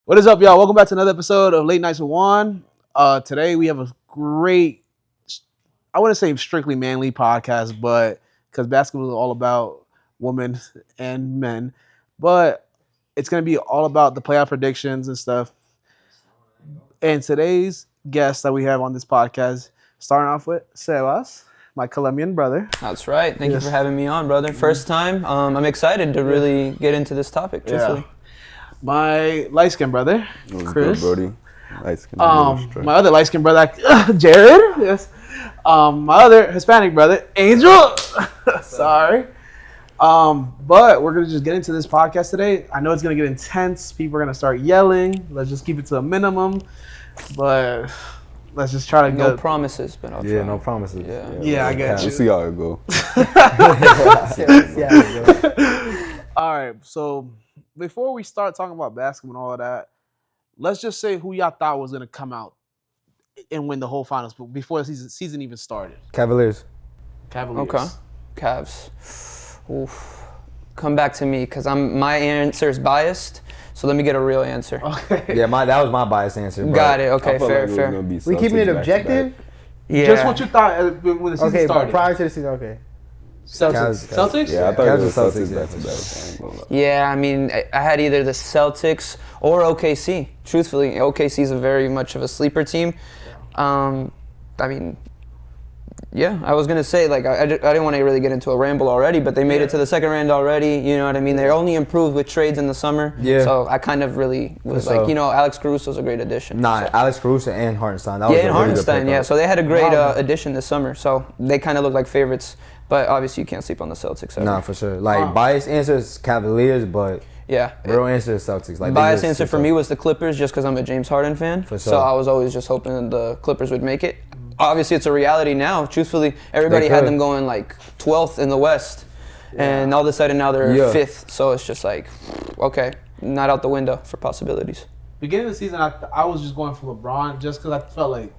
What is up, y'all? Welcome back to another episode of Late Nights with Juan. Today we have a great, I wouldn't say strictly manly podcast, but because basketball is all about women and men, but it's going to be all about the playoff predictions and stuff. And today's guest that we have on this podcast, starting off with Sebas, my Colombian brother. That's right. Thank you for having me on, brother. First time. I'm excited to really get into this topic, truthfully. Yeah. My light-skinned brother, Chris. Good, Brody. Light-skinned my other light-skinned brother, Jared. Yes. My other Hispanic brother, Angel. Sorry. But we're gonna just get into this podcast today. I know it's gonna get intense. People are gonna start yelling. Let's just keep it to a minimum. But let's just try to No promises, but I'll try. no promises. Yeah, I get you. We'll see how it go. All right. So before we start talking about basketball and all of that, let's just say who y'all thought was gonna come out and win the whole finals before the season even started. Cavaliers. Okay. Cavs. Oof. Come back to me, because my answer is biased. So let me get a real answer. Okay. Yeah, that was my biased answer. Got it. Okay, fair. We keeping it objective? Yeah. Just what you thought when the season started. Prior to the season, okay. Celtics? Yeah, I thought it was Celtics. Celtics. Yeah, I mean, I had either the Celtics or OKC. Truthfully, OKC is very much of a sleeper team. I mean, yeah, I was going to say, like, I didn't want to really get into a ramble already, but they made it to the second round already, you know what I mean? They only improved with trades in the summer. Yeah. So I kind of really was like, Alex Caruso's a great addition. Nah, so. Alex Caruso and Hartenstein. That was And Hartenstein, yeah. So they had a great Wow. addition this summer. So they kind of look like favorites. But obviously you can't sleep on the Celtics ever. Nah, for sure. Like, biased answer is Cavaliers, but Yeah. real answer is Celtics. Like, Biased answer for me was the Clippers, just because I'm a James Harden fan. For So sure. I was always just hoping the Clippers would make it. Obviously, it's a reality now. Truthfully, everybody had them going like 12th in the West, and all of a sudden now they're 5th. So it's just like, okay, not out the window for possibilities. Beginning of the season, I was just going for LeBron just because I felt like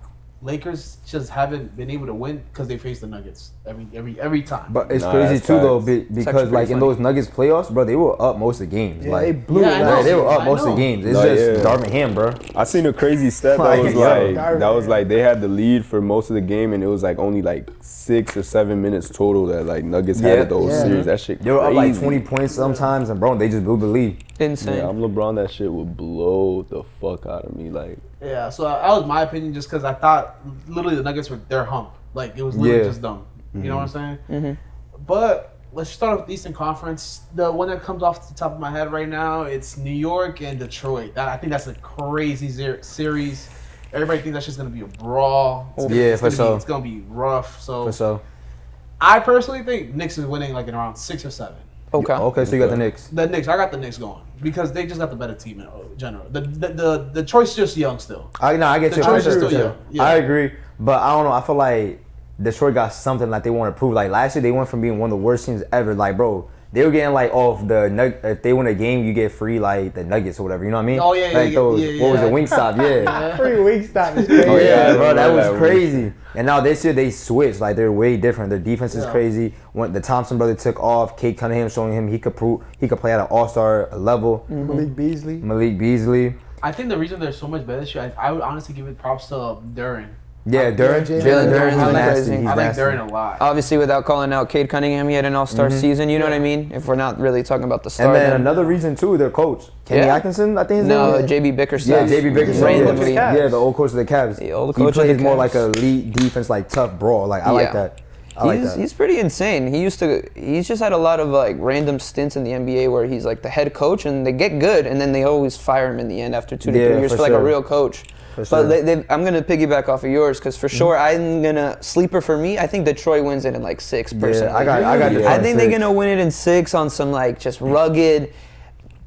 Lakers just haven't been able to win because they face the Nuggets every time. But it's crazy too, though, because actually like pretty in funny. those Nuggets playoffs, bro, they were up most of the games. Yeah, like, they blew Yeah, I it know. out. they were up I most of know. the games. It's No, just yeah. Darvin Ham, bro. I seen a crazy stat that Like, was yo. like they had the lead for most of the game, and it was like only like 6 or 7 minutes total that like Nuggets had at those series. That shit They were up like crazy. 20 points sometimes, and bro, they just blew the lead. Insane. Yeah, I'm LeBron. That shit would blow the fuck out of me. Like, Yeah, so that was my opinion just because I thought literally the Nuggets were their hump. Like, it was literally just dumb. You know what I'm saying? Mm-hmm. But let's start with the Eastern Conference. The one that comes off the top of my head right now, it's New York and Detroit. I think that's a crazy series. Everybody thinks that's just going to be a brawl. It's going to be rough. So I personally think Knicks is winning like in around 6 or 7. Okay, so you got the Knicks. The Knicks, I got the Knicks going because they just got the better team in general. The Detroit's just young still. I get you. Detroit's just still young. Yeah. I agree, but I don't know. I feel like Detroit got something like they want to prove. Like last year, they went from being one of the worst teams ever. Like, bro, they were getting like off if they win a game, you get free like the Nuggets or whatever. You know what I mean? Oh, yeah, like yeah, those, yeah, what was yeah. it, Wingstop? Yeah. Free week stop is crazy. Oh yeah, bro, that was that crazy. And now this year they switched. Like they're way different. Their defense is crazy. When the Thompson brother took off, Kate Cunningham showing him he could play at an all-star level. Malik Beasley. I think the reason they're so much better this year, I would honestly give it props to Duran. Yeah, Jalen Jalen Duren's Duren's nasty. crazy. He's I like nasty. Duran a lot. Obviously, without calling out Cade Cunningham, he had an all-star season. You know what I mean? If we're not really talking about the star. And then another reason too, their coach Kenny Atkinson, I think his No, name is. JB Bickerstaff. Yeah, JB Bickerstaff. Randomly. Yeah, the old coach of the Cavs. The old He coach of plays the more Cavs. like a elite defense, like tough brawl. Like I like that. He's pretty insane. He's just had a lot of like random stints in the NBA where he's like the head coach and they get good and then they always fire him in the end after 2 to 3 years for like a real coach. But I'm gonna piggyback off of yours because for sure I'm gonna sleeper for me. I think Detroit wins it in like 6 personally. I got Detroit. I think they're 6. gonna win it in 6 on some like just rugged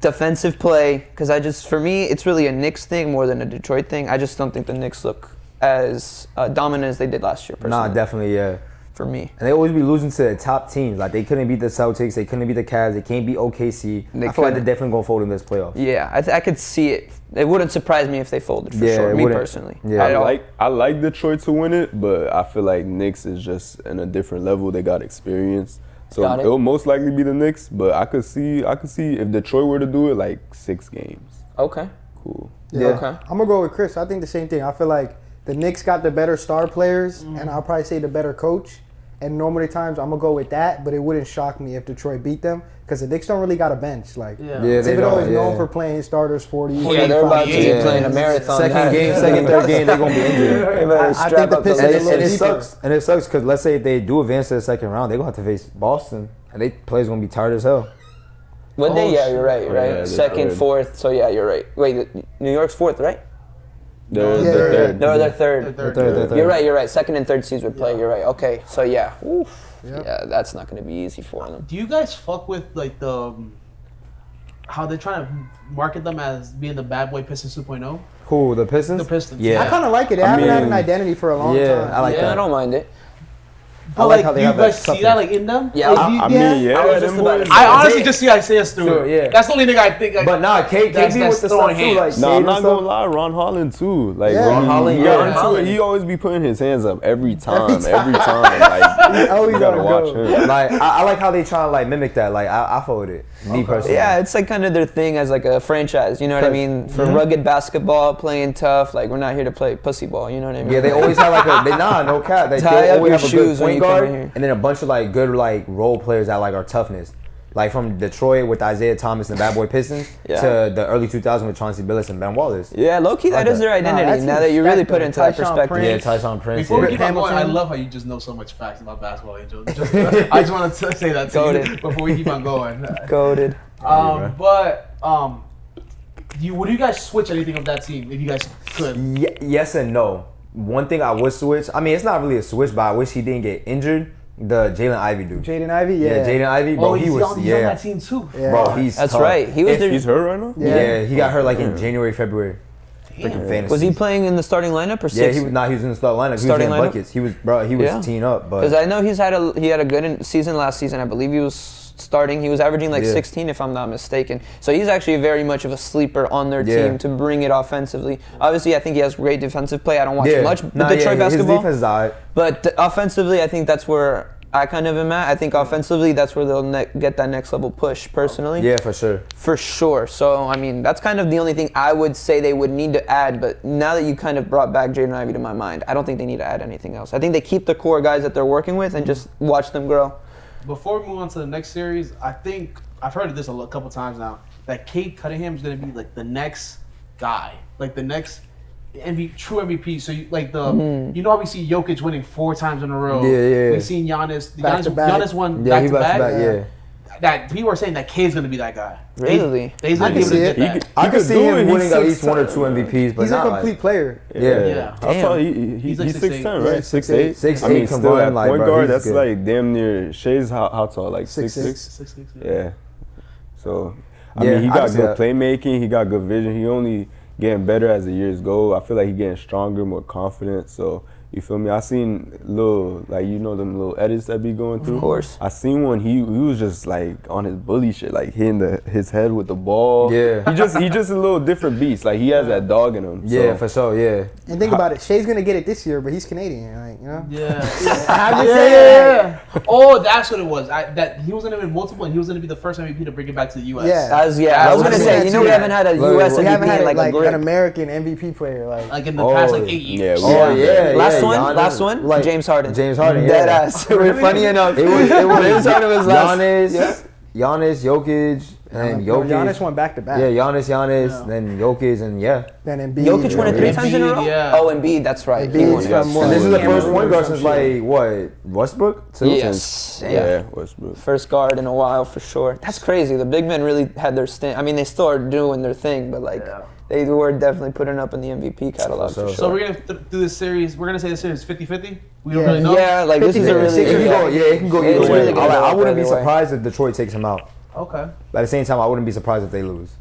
defensive play because for me it's really a Knicks thing more than a Detroit thing. I just don't think the Knicks look as dominant as they did last year. Personally. Nah, definitely, yeah. For me. And they always be losing to the top teams. Like they couldn't beat the Celtics, they couldn't beat the Cavs, they can't beat OKC. I feel like they're definitely gonna fold in this playoff. Yeah, I could see it. It wouldn't surprise me if they folded for sure. Me personally. Yeah, I like Detroit to win it, but I feel like Knicks is just in a different level. They got experience. So it'll most likely be the Knicks, but I could see if Detroit were to do it, like 6 games. Okay. Cool. Yeah. Okay. I'm gonna go with Chris. I think the same thing. I feel like the Knicks got the better star players, and I'll probably say the better coach. And normally times I'm gonna go with that, but it wouldn't shock me if Detroit beat them because the Knicks don't really got a bench. Like, Thibodeau is known for playing his starters 40. Yeah, they're about to be playing a marathon. Second, third game, they're gonna be injured. I think the Pistons a little deeper. And it sucks because let's say if they do advance to the second round, they're gonna have to face Boston, and they players gonna be tired as hell. What day? Yeah, you're right. Yeah, Second, third. fourth. So yeah, you're right. Wait, New York's fourth, right? They're third. No, they're third. They're third. You're right. Second and third seeds would play. You're right. Okay, so yeah. Oof. Yeah, that's not going to be easy for them. Do you guys fuck with like how they're trying to market them as being the bad boy Pistons 2.0? Who, the Pistons? The Pistons. Yeah. I kind of like it. They haven't had an identity for a long time. I like that. I don't mind it. But I like how they do you have guys that see that like in them? Yeah, Like, I mean, yeah. I was just them about to boys- say- I honestly just see Isaiah Stewart. Yeah. That's the only thing I think. But nah, KD that's with the throwing stuff too. Like, hands. No, I'm Cade not and gonna stuff. lie. Ron Holland too. Like Yeah. Ron Holland, he, yeah. got into it, he always be putting his hands up every time. Every time. Like always you gotta gotta watch go. him. Like I like how they try to like mimic that. Like I fuck with it. Me personally. Yeah, it's like kind of their thing as like a franchise. You know what I mean? For rugged basketball, playing tough. Like we're not here to play pussy ball. You know what I mean? Yeah, they always have like no cap. They Tie up always your have a shoes good when you point come guard, in here. and then a bunch of like good like role players that like are toughness. Like from Detroit with Isaiah Thomas and the Bad Boy Pistons to the early 2000s with Chauncey Billups and Ben Wallace. Yeah, low key, that Like is their that. identity. that's now that you really put respect, into though. that Tyshawn perspective. Prince. Yeah, Tyson Prince. Before we Yeah. keep on going, I Hamilton. love how you just know so much facts about basketball, Angel. I just wanted to say that to you Goated. before we keep on going. Goated. Would you guys switch anything of that team if you guys could? Yes and no. One thing I would switch. I mean, it's not really a switch, but I wish he didn't get injured. The Jalen Ivey dude. Jaden Ivey, Yeah, Jaden Ivey, bro. He was he's on that team too. Yeah. Bro, he's That's tough. right. He was If their, He's hurt right now? Yeah, he got hurt like in January, February. Freaking fantasy. Was he playing in the starting lineup or Yeah, six? he was in the start lineup. He was Starting getting lineup? buckets. He was teeing up, Because but I know he had a good season last season. I believe he was starting. He was averaging like Yeah. 16, if I'm not mistaken. So he's actually very much of a sleeper on their Yeah. team to bring it offensively. Obviously, I think he has great defensive play. I don't watch much Nah, Detroit basketball, His defense is alright. but offensively, I think that's where I kind of am at. I think offensively, that's where they'll get that next level push. Personally, Yeah, for sure. for sure. So, I mean, that's kind of the only thing I would say they would need to add. But now that you kind of brought back Jaden Ivey to my mind, I don't think they need to add anything else. I think they keep the core guys that they're working with and just watch them grow. Before we move on to the next series, I think I've heard of this a couple times now that Cade Cunningham is going to be like the next guy, like the next true MVP. So you, like you know how we see Jokic winning 4 times in a row. Yeah. We've seen Giannis. Back to back. Giannis won Yeah, back he to back back. to back. Yeah. That people are saying that Cade's going to be that guy. Really? He's going I to be can able to see get it. that. I could see him He's winning at least 6'10", 1 or 2 MVPs, but He's a not complete like, player. Yeah. I thought He's he's like 6'10", 6'8". right? Yeah, 6'8". 6'8" I mean, still combined, at like, point bro, guard, he's that's good. like damn near Shay's how tall, like 6'6". 6'6". Yeah. So, I Yeah, mean, he I got can see good that. playmaking. He got good vision. He only getting better as the years go. I feel like he getting stronger, more confident. So, you feel me? I seen little, like, you know, them little edits that be going through. Of course. I seen one. He was just like on his bully shit, like hitting his head with the ball. Yeah. He just a little different beast. Like he has that dog in him. Yeah, So, for sure. Yeah. And think about it, Shay's gonna get it this year, but he's Canadian, like, you know. Yeah. I'm just saying. Yeah. Oh, that's what it was. That he was going to win multiple, and he was going to be the first MVP to bring it back to the U.S. Yeah. I was gonna say, you know, we haven't had a U.S. We haven't MVP had in like like a an grip. American MVP player, like in the past 8 yeah, years. we- Oh yeah. Last yeah, one, Giannis, last one, like, James Harden. James Harden. Dead Yeah. ass. Funny enough, It was James Harden was last. Giannis, Jokic, and no, Jokic. Giannis went back to back. Yeah, Giannis, then Jokic, and Then Embiid. Jokic won it 3 Embiid, times in a row. yeah. Oh, Embiid, that's right. He Embiid's won it. from more and this is the like first Cameroon point or guard some since shit. like what Westbrook? Too? Yes. Yeah, Westbrook. First guard in a while for sure. That's crazy. The big men really had their stint. I mean, they still are doing their thing, but like they were definitely putting up in the MVP catalog for sure. So we're going to do this series. We're going to say the series 50-50. We don't Yeah. really know. Yeah, like this is a really. It can go, it can go It's either really way. gonna go I wouldn't be either way. surprised if Detroit takes him out. Okay. But at the same time, I wouldn't be surprised if they lose.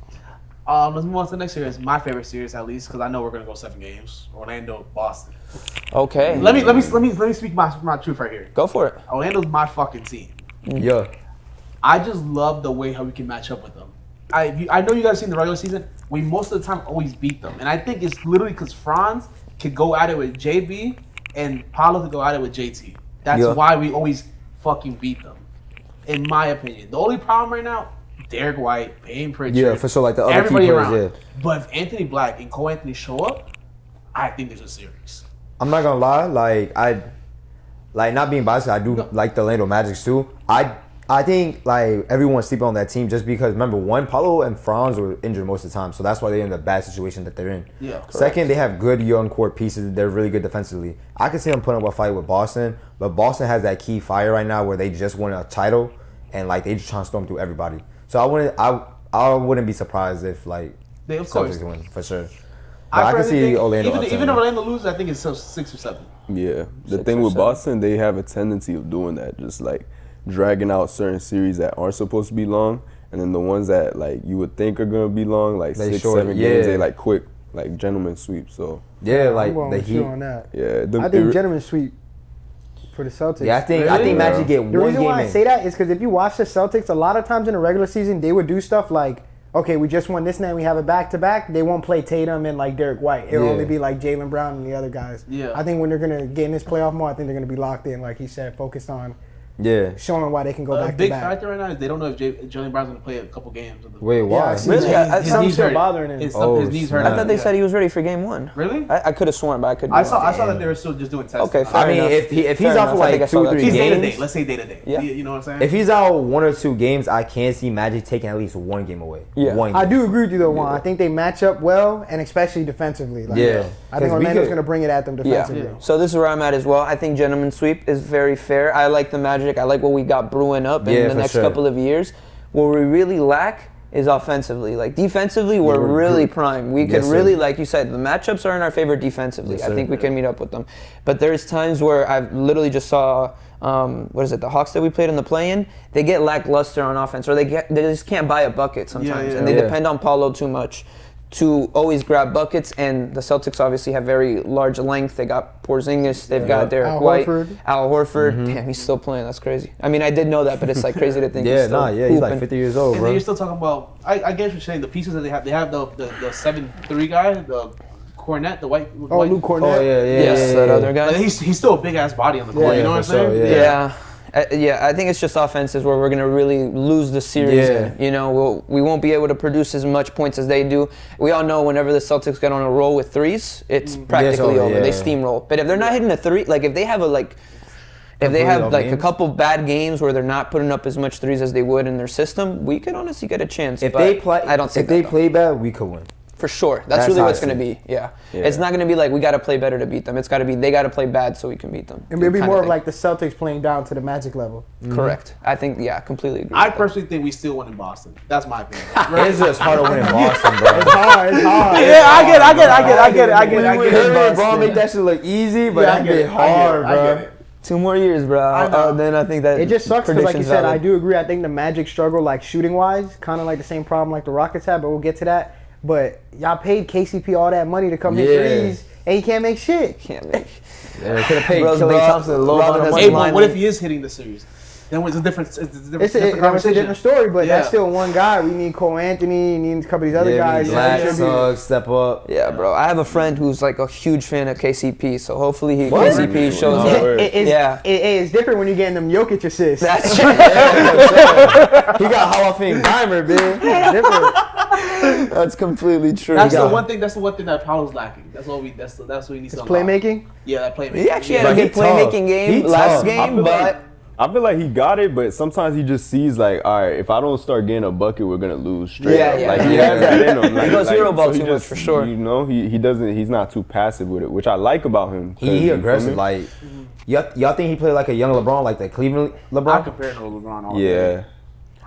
Let's move on to the next series. My favorite series, at least, because I know we're going to go 7 games. Orlando, Boston. Okay. Let me speak my truth right here. Go for it. Orlando's my fucking team. Yeah. I just love the way how we can match up with them. I know you guys seen the regular season. We most of the time always beat them, and I think it's literally because Franz could go at it with JB and Paulo could go at it with JT. That's Yeah. why we always fucking beat them, in my opinion. The only problem right now, Derek White, Payne Pritchard. Yeah, for sure. Like the other key everybody players, around. yeah. But if Anthony Black and Cole Anthony show up, I think there's a series. I'm not gonna lie, like not being biased, I do like the Orlando Magic too. I think like everyone's sleeping on that team just because remember one, Paulo and Franz were injured most of the time, so that's why they're in the bad situation that they're in. Yeah. Correct. Second, they have good young court pieces. They're really good defensively. I can see them putting up a fight with Boston, but Boston has that key fire right now where they just won a title and like they just trying to storm through everybody. So I wouldn't be surprised if like They of course Celtics win for sure. But I can see think, Orlando. Even if Orlando loses, I think it's still 6 or 7. Yeah, the thing with Boston, they have a tendency of doing that, just like dragging out certain series that aren't supposed to be long, and then the ones that like you would think are gonna be long, like They 6, short, 7 games, they like quick, like gentleman sweep. So Yeah, like I'm going the with Heat. you on that. yeah, I think gentlemen sweep for the Celtics. Yeah, I think Really? Magic get The one reason game why I in. say that is because if you watch the Celtics, a lot of times in the regular season, they would do stuff like, okay, we just won this night, we have it back-to-back. They won't play Tatum and like Derek White. It'll Yeah. only be like Jaylen Brown and the other guys. Yeah. I think when they're going to get in this playoff mode, I think they're going to be locked in, like he said, focused on Yeah. showing why they can go A big back-to-back. factor right now is they don't know if Jaylen Brown's going to play a couple games. Wait, Yeah, why? I see Really? that. I- His I'm knees still still bothering him. His Oh, knees hurt. snap. I thought they Yeah. said he was ready for game 1. Really? I could have sworn, but I could. I saw that they were still just doing tests. Okay, I fair mean, enough. if he's Fair out enough. for I think I like saw 2 or that 3 too. He's day to games, day. Let's say day to day. Yeah. You know what I'm saying? if he's out 1 or 2 games, I can see Magic taking at least 1 game away. Yeah. 1 game. I do agree with you though, Juan. I think they match up well, and especially defensively. Like, Yeah. I think 'Cause we Orlando's could- going to bring it at them Yeah. defensively. So this is where I'm at as well. I think gentleman sweep is very fair. I like the Magic. I like what we got brewing up in Yeah, the for next sure. couple of years. Where we really lack is offensively. Like defensively, we're really prime. We could Yes, sir. really, like you said, the matchups are in our favor defensively. Yes, I sir. think we can meet up with them. But there's times where I literally just saw, what is it, the Hawks that we played in the play-in? They get lackluster on offense, or they just can't buy a bucket sometimes, and they Yeah. depend on Paulo too much to always grab buckets, and the Celtics obviously have very large length. They got Porzingis, they've got Derek Al White, Horford. Al Horford. Damn, he's still playing. That's crazy. I mean, I did know that, but it's like crazy to think. Yeah, he's still he's like hooping. 50 years old, And then bro. you're still talking about. I get what you're saying. The pieces that they have. They have the 7'3" guy, the Cornet, the white. Oh, white, Luke Cornett. Oh, yeah, yeah. Yes, that other guy. But he's still a big ass body on the court. Yeah, you know what I'm for sure, saying? yeah. Yeah, I think it's just offenses where we're gonna really lose the series. Yeah. You know, we won't be able to produce as much points as they do. We all know whenever the Celtics get on a roll with threes, it's practically over, over. yeah. They steamroll. But if they're not hitting a three, like if they have a couple bad games where they're not putting up as much threes as they would in their system, we could honestly get a chance. If but they play, I don't see if they that, though. play bad, we could win. For sure. That's That's really how what's I going to see be. Yeah. It's not going to be like we got to play better to beat them. It's got to be they got to play bad so we can beat them. And maybe Kinda more of thing. like the Celtics playing down to the Magic level. Correct. I think, yeah, completely agree. I with that. personally think we still win in Boston. That's my opinion. It's just hard to win in Boston, bro. It's hard. It's hard. Yeah, I get it. Heard bro make that shit look easy, but Yeah, I that get be it. hard, I get bro. it. 2 more years, bro. know. Then I think that It just sucks because, like you prediction's said, I valid. do agree. I think the Magic struggle, like shooting wise, kind of like the same problem like the Rockets had, but we'll get to that. But y'all paid KCP all that money to come hit Yeah. threes, and he can't make shit. Can't make. Yeah, could have paid Bro, Klay Thompson a low Robin amount of has money. Hey, line but what with- if he is hitting the series? Then it's a different. It's a different, It's a conversation. different story, but Yeah. that's still one guy. We need Cole Anthony, need a couple of these other guys. Black Yeah. Suggs, step up. Yeah, bro. I have a friend who's like a huge fan of KCP, so hopefully What? KCP shows No, up. word. It's different when you're getting them Jokic assists. That's true. He got Hall of Fame dimer, man. It's different. That's completely true. That's the got- one thing. That's the one thing that Paulo's lacking. That's what we. That's what he needs to unlock. Playmaking. Yeah, that playmaking. He actually had But a he good playmaking tough. game He last tough. game, but I feel like he got it, but sometimes he just sees like, all right, if I don't start getting a bucket, we're gonna lose straight Yeah, up. yeah, Like he yeah. has that in him. Like, He goes hero ball so he too much, for sure. You know, he doesn't. He's not too passive with it, which I like about him. 'cause, you He feel aggressive. me? Like, y'all think he played like a young LeBron, like the Cleveland I LeBron? compare him to LeBron all day. yeah.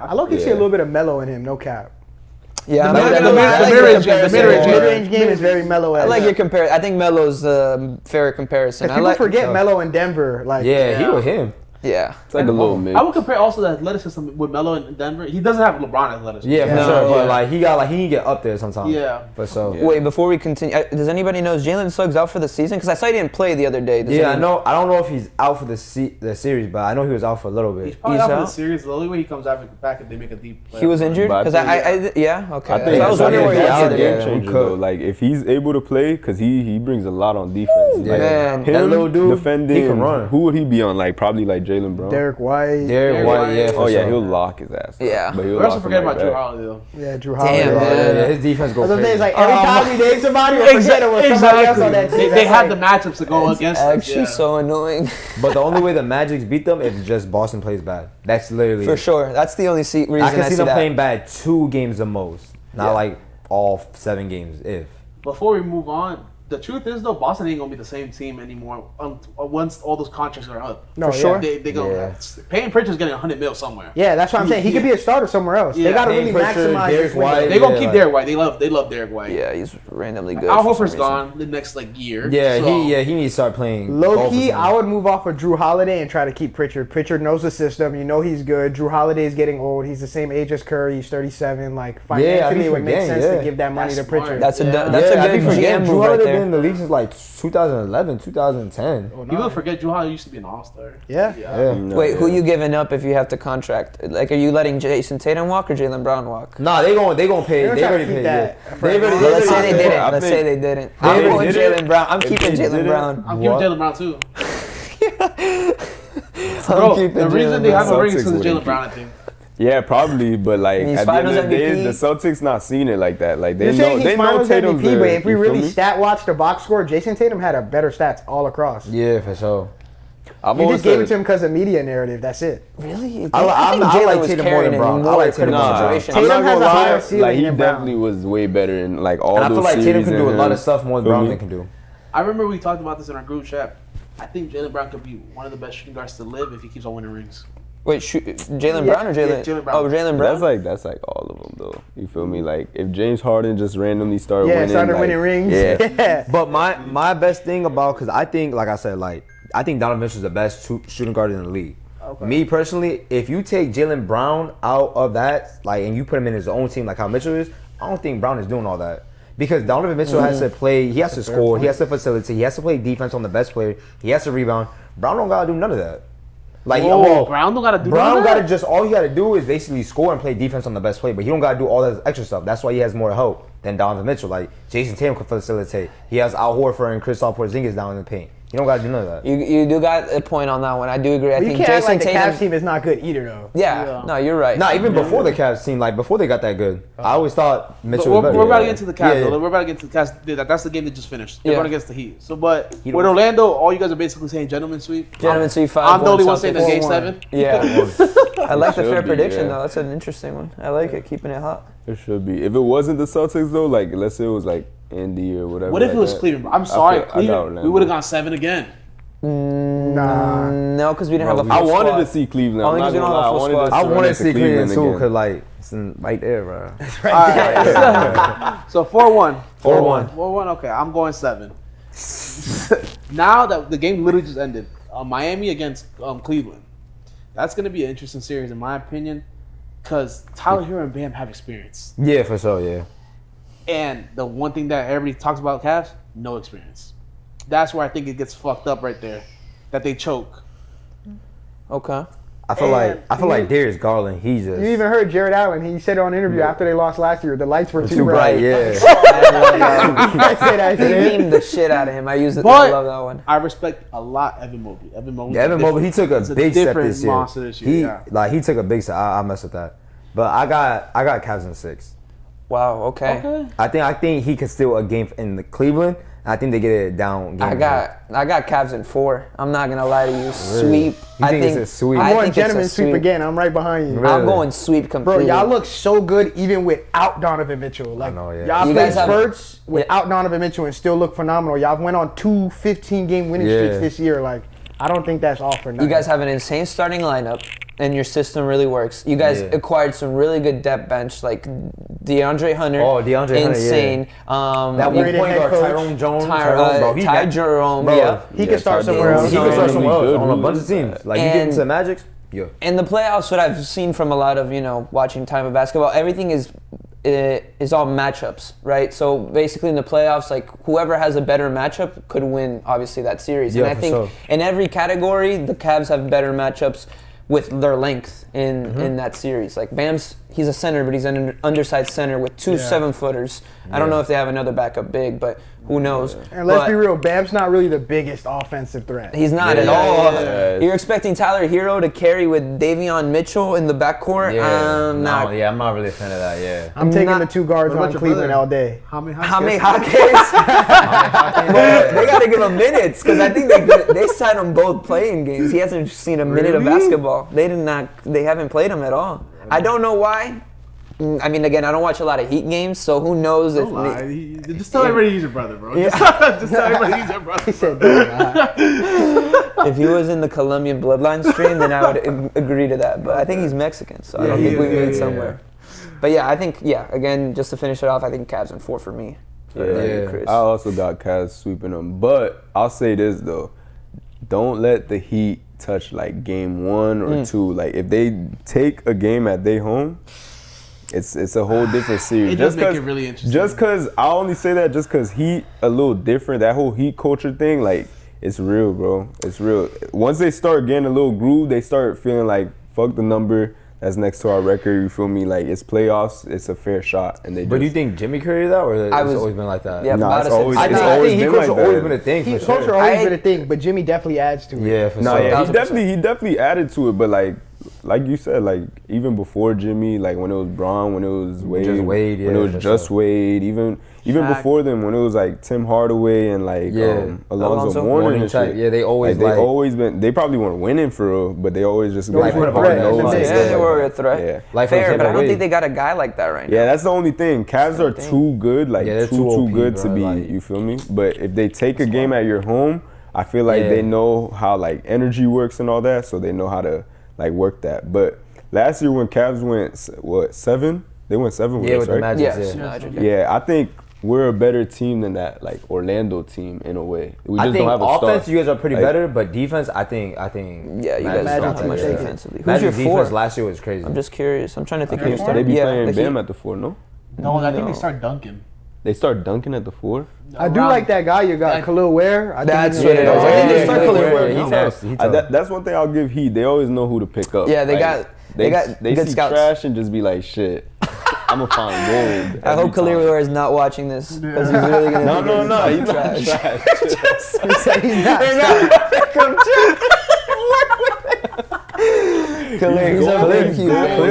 I look, you see a little bit of mellow in him. No cap. yeah, The I like mid- I like the your mid-range game, comparison. the mid-range game. Mid-range game is very mellow. I like your comparison. I think Melo's a fair comparison. I People like forget Melo in Denver. Like, Yeah, he Yeah. with him. Yeah. It's like a little mix. I would compare also the athleticism with Melo in Denver. He doesn't have LeBron athleticism. Yeah, for No, sure. yeah. But like he need to get up there sometimes. Yeah. For sure. Yeah. Wait, before we continue, does anybody know is Jalen Suggs out for the season? Because I saw he didn't play the other day. Does Yeah, I any- know. I don't know if he's out for the series, but I know he was out for a little He's bit. probably He's out for the out? series. The only way he comes back if they make a deep play. He was injured? But I Because think- yeah, okay. I think I was that's wondering where he a was the other game day. changer Could. though. Like if he's able to play, because he brings a lot on defense. Man, him that little dude, defending, he can run. Who would he be on? Like probably like Jalen Brown. Derek White. Derek White, yeah. Oh yeah, sure. he'll lock his ass. Yeah. But he'll We're also lock him forgetting right about Drew back. Holiday though. Yeah, Drew Holiday. Damn, man. Yeah, his defense goes The thing crazy. is, like, every time we name somebody, we'll forget it was somebody else on that team. They That's have like- the matchups to go against them. Actually, Yeah. so annoying. But the only way the Magic beat them is just Boston plays bad. That's literally For it. sure. That's the only reason I can see them that. playing bad 2 games the most, not like all 7 games. If Before we move on, the truth is though, Boston ain't gonna be the same team anymore once all those contracts are up. No, For sure. They go. Yeah. Payton Pritchard's getting $100 million somewhere. Yeah, that's what I'm saying. He could be a starter somewhere else. They Yeah. got to Payton really Pritchard, maximize Derek this window. White. They gonna Yeah, keep like- Derek White. They love Derek White. Yeah, he's randomly good. Al for some Horford's reason. gone the next year. yeah, so- he needs to start playing. Low golf or key, something. I would move off of Drew Holiday and try to keep Pritchard. Pritchard knows the system. You know he's good. Drew Holiday is getting old. He's the same age as Curry. He's 37. Like financially, it would make forgetting, sense yeah. to give that money That's to Pritchard. smart. That's a Yeah. that's yeah, a I be good forgetting. GM Drew move right Holiday been in there. the league since like 2011, 2010. People forget Drew Holiday used to be an All-Star. Yeah. Yeah. No, Wait, who yeah. you giving up if you have to contract? Like, are you letting Jason Tatum walk or Jalen Brown walk? Nah, they gonna pay. They're They trying to already keep paid. that Yeah. for They already- everyone. Well, let's say I they think- didn't. I Let's think- say they didn't. They I'm going already did Jalen Brown. I'm If keeping they Jalen did it, Brown. I'm giving What? Jalen Brown too. I'm Bro, keeping the reason Jalen they have Brown. no ring is because of Celtics Jalen Brown, I think. Yeah, probably, but like He's at the end finals of the day, MVP. the Celtics not seeing it like that. Like they You're saying know he's finals Tatum's MVP, there. but if we You feel really me? stat watch the box score, Jason Tatum had a better stats all across. Yeah, for sure. I've You always just gave it said- to him because of media narrative. That's it. Really? I think like Jalen was Tatum more carrying than it Brown. more I like in critical Tatum more than Brown. situations. I'm not Tatum has gonna a higher lie, ceiling like he than Brown. definitely was way better in like all And I those feel like Tatum series can do a and lot him. of stuff more than Feel Brown me? can do. I remember we talked about this in our group chat. I think Jalen Brown could be one of the best shooting guards to live if he keeps on winning rings. Wait, Jalen Brown or Jalen? Jalen Brown. Oh, Jalen Brown. That's like all of them though. You feel me? Like if James Harden just randomly started Yeah, winning, started like, winning rings. Yeah. Yeah. But my best thing about, because I think, like I said, like I think Donovan Mitchell's the best shooting guard in the league. Okay. Me personally, if you take Jalen Brown out of that, like, and you put him in his own team, like how Mitchell is, I don't think Brown is doing all that. Because Donovan Mitchell has to play, he has to score, he has to facilitate, he has to play defense on the best player, he has to rebound. Brown don't gotta do none of that. Like, Whoa, Brown don't gotta do Brown none of gotta that? just, all he gotta do is basically score and play defense on the best player, but he don't gotta do all that extra stuff. That's why he has more help than Donovan Mitchell. Like, Jason Tatum can facilitate. He has Al Horford and Kristaps Porzingis down in the paint. He don't gotta do none of that. You do got a point on that one. I do agree. I You think can't act Jason like the Tatum. Cavs team is not good either, though. Yeah, no, you're right. Not even before the Cavs team, like before they got that good. I always thought But Mitchell was better. we're about to get to the Cavs. Yeah, though. yeah. We're about to get to the Cavs. That's the game that just finished. They're Yeah. going against the Heat. So, but Heat with was- Orlando, all you guys are basically saying gentlemen sweep. Gentlemen sweep 5. I'm the only one saying the game 4-1. 7. Yeah, I like the Should fair be, prediction yeah. though. That's an interesting one. I like it, keeping it hot. It should be. If it wasn't the Celtics though, like let's say it was like Indy or whatever. What if like it was that, Cleveland? I'm sorry, I got Cleveland. Orlando. We would have gone 7 again. Nah. No, because we didn't have a full I wanted squad. to see Cleveland. Only I'm 'cause not you don't gonna have a lie. full I wanted squad. I run wanted to into see Cleveland too, again. because like it's right there, bro. All right. So 4-1. 4-1. 4-1. Okay, I'm going 7. Now that the game literally just ended, Miami against Cleveland. That's going to be an interesting series, in my opinion, because Tyler Hero and Bam have experience. Yeah, for sure. Yeah. And the one thing that everybody talks about Cavs, no experience. That's where I think it gets fucked up right there, that they choke. Okay. I feel like Darius Garland. He just You even heard Jared Allen. He said on an interview after they lost last year, the lights were too bright. Yeah. I say that. They memed the shit out of him. I use it. I But love that one. I respect a lot Evan Mobley. Evan Mobley, he took a it's big step different this year. monster this year. He took a big step. I mess with that. But I got Cavs in 6. Wow. Okay. Okay. I think he can steal a game in the Cleveland. I think they get it down. Game I got Cavs in 4. I'm not gonna lie to you. Sweep. You think it's a sweep? I'm I going think it's a gentleman sweep again. I'm right behind you. Really? I'm going sweep Bro, completely. y'all look so good even without Donovan Mitchell. Like, know, yeah. y'all You played guys have- spurts without Donovan Mitchell and still look phenomenal. Y'all went on 2 15-game winning Yeah. streaks this year. Like, I don't think that's all for nothing. You guys have an insane starting lineup, and your system really works. You guys Yeah. acquired some really good depth bench, like DeAndre Hunter. Oh, DeAndre Hunter, yeah. insane. That one Upgraded point head guard, coach. Tyrone Jones. Ty got- Jerome. bro, Yeah. He can start Ty somewhere Jones. else. He can start Really somewhere else good. on a Who bunch of is teams. that? Like you get And- into the Magics, yeah. In the playoffs, what I've seen from a lot of watching time of basketball, everything is all matchups, right? So basically, in the playoffs, like whoever has a better matchup could win, obviously, that series. Yeah, and I for think sure. in every category, the Cavs have better matchups with their length in that series. Like Bam's, he's a center, but he's an undersized center with two 7-footers. I don't know if they have another backup big, but who knows? And let's be real, Bam's not really the biggest offensive threat. He's not at all. You're expecting Tyler Hero to carry with Davion Mitchell in the backcourt? I'm not really a fan of that. Yeah, I'm taking the 2 guards on Cleveland all day. How many hot cakes? Well, they got to give him minutes because I think they signed them both playing games. He hasn't seen a minute of basketball. They haven't played him at all. I don't know why. I mean, again, I don't watch a lot of Heat games, so who knows if... Just tell everybody he's your brother, bro. Yeah. Just tell everybody he's your brother. He said if he was in the Colombian bloodline stream, then I would agree to that. But I think he's Mexican, so I don't think we meet somewhere. But yeah, I think, again, just to finish it off, I think Cavs in 4 for me. I also got Cavs sweeping them. But I'll say this, though. Don't let the Heat touch, like, game 1 or 2. Like, if they take a game at their home... It's a whole different series. It does make it really interesting. Just because I only say that just because Heat a little different. That whole Heat culture thing, like it's real, bro. It's real. Once they start getting a little groove, they start feeling like fuck the number that's next to our record. You feel me? Like it's playoffs. It's a fair shot. And they. But do you think Jimmy created that, or it's always been like that? Yeah, no, it's always I think Heat culture always been a thing. Heat culture always been a thing, but Jimmy definitely adds to it. Yeah, for sure. sure. He definitely added to it, but like you said, like even before Jimmy, like when it was Braun, when it was Wade, when it was just Wade, even before them, when it was like Tim Hardaway and like Alonzo Mourning and shit. Yeah, they always they probably weren't winning for real, but they always just like put up they were a threat. Yeah. Like fair, but I don't think they got a guy like that right now. Yeah, that's the only thing. Cavs are too good, like too good to be. You feel me? But if they take a game at your home, I feel like they know how like energy works and all that, so they know how to like work that. But last year when Cavs went 7? They went 7 with us, with right? The Magic, yeah. I think we're a better team than that, like Orlando team in a way. We just don't have a offense, star. You guys are pretty better, but defense, I think. Yeah, you guys don't have much defensively. Who's Magic your defense 4? last year was crazy. I'm just curious. I'm trying to think. They be playing Bam at the 4, no? No, I think they start dunking. They start dunking at the 4? I do like that guy you got, Khalil Ware. That's what it is. That's one thing I'll give Heat. They always know who to pick up. Yeah, they got they good see scouts. trash and just be like, shit, I'm gonna find gold. I hope Khalil Ware is not watching this because he's really gonna. No, he's not trash. He said he's not. Khalil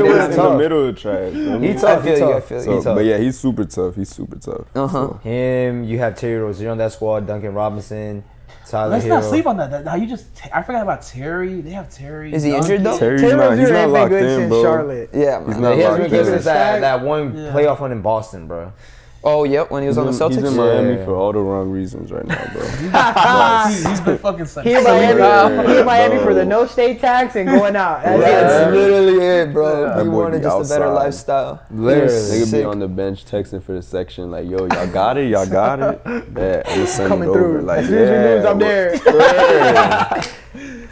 was in the middle of trash. He's tough. I feel you. But yeah, he's super tough. So. Him, you have Terry Rozier on that squad, Duncan Robinson, Tyler Let's Hero. not sleep on that. How I forgot about Terry. They have Terry. Is he injured though? Terry's not locked in, since bro. Charlotte. Yeah, he's not He locked hasn't in. given us that one playoff one in Boston, bro. Oh, yep, when he was on the Celtics. He's in Miami for all the wrong reasons right now, bro. He's been fucking sucking. He in Miami for the no state tax and going out. That's literally it, bro. Yeah, He wanted just a better lifestyle. Literally. They could be on the bench texting for the section like, yo, y'all got it? Yeah, I'm just sending Coming it through. over. Like, as soon as we lose, I'm there.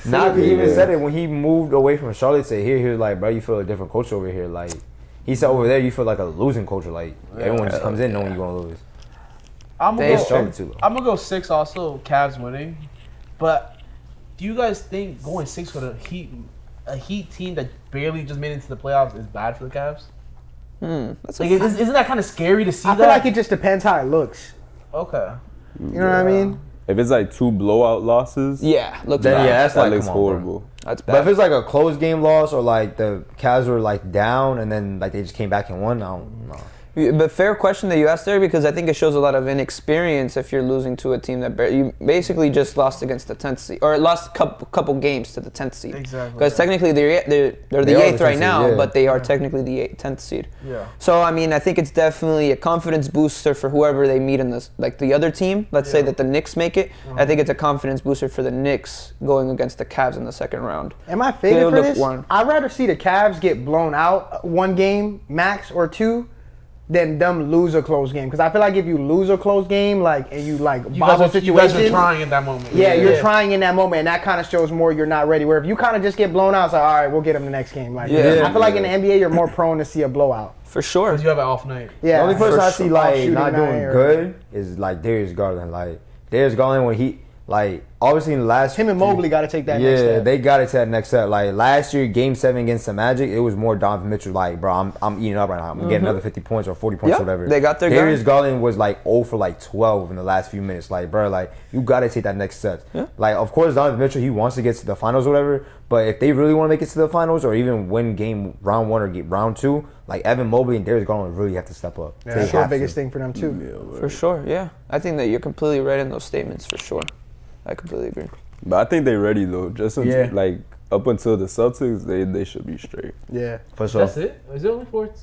Nah, he even said it when he moved away from Charlotte to here. He was like, bro, you feel a different culture over here. Like, he said over there, you feel like a losing culture. Like, everyone just comes in knowing you're going to lose. I'm gonna go 6 also, Cavs winning. But do you guys think going 6 with a Heat team that barely just made it into the playoffs is bad for the Cavs? Isn't that kind of scary to see that? I feel like it just depends how it looks. Okay. You know what I mean? If it's like 2 blowout losses, looks then bad. that looks horrible. That's bad. But if it's like a close game loss or like the Cavs were like down and then like they just came back and won, I don't know. But fair question that you asked there because I think it shows a lot of inexperience if you're losing to a team that you basically just lost against the 10th seed or lost a couple games to the 10th seed. Exactly. Because technically they're the 8th right now, but they are technically the 10th seed. Yeah. So I mean, I think it's definitely a confidence booster for whoever they meet in this, like the other team. Let's say that the Knicks make it. I think it's a confidence booster for the Knicks going against the Cavs in the second round. Am I faded for this? I'd rather see the Cavs get blown out 1 game max or 2. Than them lose a close game, because I feel like if you lose a close game, like and you bottle situations, you guys are trying in that moment. Yeah, you're trying in that moment, and that kind of shows more you're not ready. Where if you kind of just get blown out, it's like, all right, we'll get them the next game. Like, I feel like in the NBA, you're more prone to see a blowout. For sure. Because you have an off night. Yeah. The only person I see like Shooting not doing night good is like Darius Garland. Like Darius Garland Like, obviously, in the last... Him and Mobley got to take that next step. Yeah, they got to take that next step. Like, last year, Game 7 against the Magic, it was more Donovan Mitchell. Like, bro, I'm eating up right now. I'm getting another 50 points or 40 points or whatever. They got their Darius Garland was, like, 0 for, like, 12 in the last few minutes. Like, bro, like, you got to take that next step. Yeah. Like, of course, Donovan Mitchell, he wants to get to the finals or whatever. But if they really want to make it to the finals or even win round 1 or get round 2, like, Evan Mobley and Darius Garland really have to step up. Yeah, that's the biggest thing for them, too. For sure, yeah. I think that you're completely right in those statements, for sure. I completely agree. But I think they're ready though. Just until, like up until the Celtics, they should be straight. Yeah, for sure. That's it. Is it only four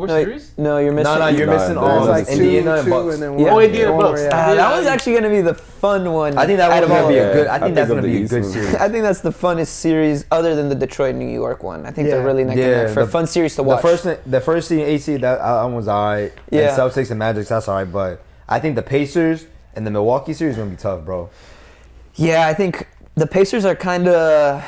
series? No, you're missing. No, you're missing all like Indiana and Bucks. And then Indiana Bucks. That was actually gonna be the fun one. I think that was gonna be a good. I think that's gonna be a good series. I think that's the funnest series, other than the Detroit New York one. I think they're really neck and neck for a fun series to watch. The first seed, 8 seed, that was alright. Yeah, and Celtics and Magic, that's alright. But I think the Pacers and the Milwaukee series is gonna be tough, bro. Yeah, I think the Pacers are kind of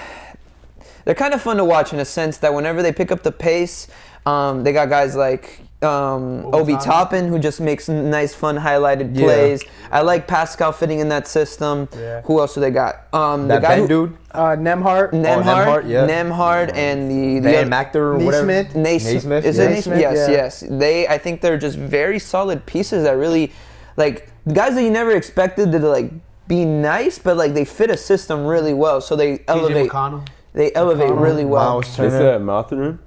fun to watch in a sense that whenever they pick up the pace, they got guys like Obi Toppin, who just makes nice, fun, highlighted plays. I like Pascal fitting in that system. Yeah. Who else do they got? The guy dude. Nemhart. Nemhart, and the Mactor or whatever. Naismith. Is it Naismith? Yes. I think they're just very solid pieces that really, like, guys that you never expected to, like, be nice, but like they fit a system really well, so they elevate. They elevate really well. They said Mathurin.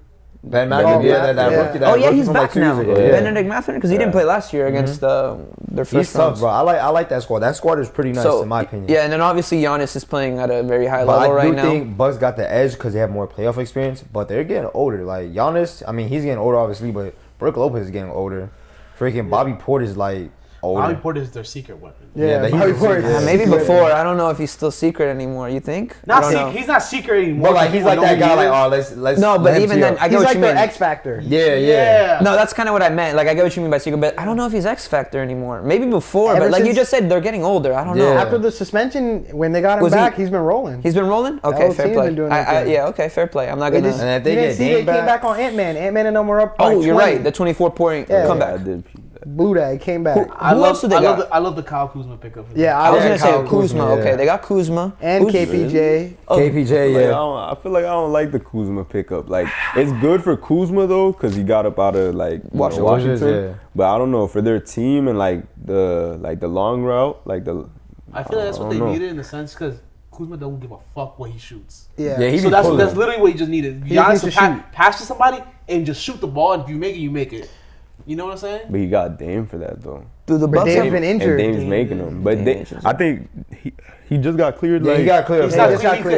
Ben Mathurin, that rookie. He's back now. Benedict Mathurin, because he didn't play last year against their first. He's tough, bro. I like that squad. That squad is pretty nice, in my opinion. Yeah, and then obviously Giannis is playing at a very high level right now. I do think Bucks got the edge because they have more playoff experience, but they're getting older. Like Giannis, I mean, he's getting older obviously, but Brook Lopez is getting older. Freaking Bobby Portis is like older. Bobby Portis is their secret weapon. Yeah, Bobby Portis. Maybe before. I don't know if he's still secret anymore. You think? He's not secret anymore. But like he's like that guy. Like let's. No, but even then, I get what you mean. He's like the X Factor. Yeah. No, that's kind of what I meant. Like I get what you mean by secret, but I don't know if he's X Factor anymore. Maybe before, but like you just said, they're getting older. I don't know. After the suspension, when they got him back, he's been rolling. He's been rolling. Okay, fair play. Okay, fair play. I'm not gonna. And if they get Dame back, came back on Ant-Man. Ant-Man and them were up. Oh, you're right. The 24-point comeback. Blue Day came back. Who else did they got? I love the Kyle Kuzma pickup. Yeah, I was gonna say Kuzma. Okay, they got Kuzma and KPJ. KPJ, I feel like I don't like the Kuzma pickup. Like it's good for Kuzma though, because he got up out of like Washington. But I don't know for their team and like the long route, I feel like that's what they needed in a sense because Kuzma don't give a fuck what he shoots. Yeah. So that's literally what he just needed. Giannis to pass to somebody and just shoot the ball. And if you make it, you make it. You know what I'm saying? But he got Dame for that though. Dude, the Bucks have been injured. And Dame's making them. But I think he just got cleared. Yeah, he got cleared.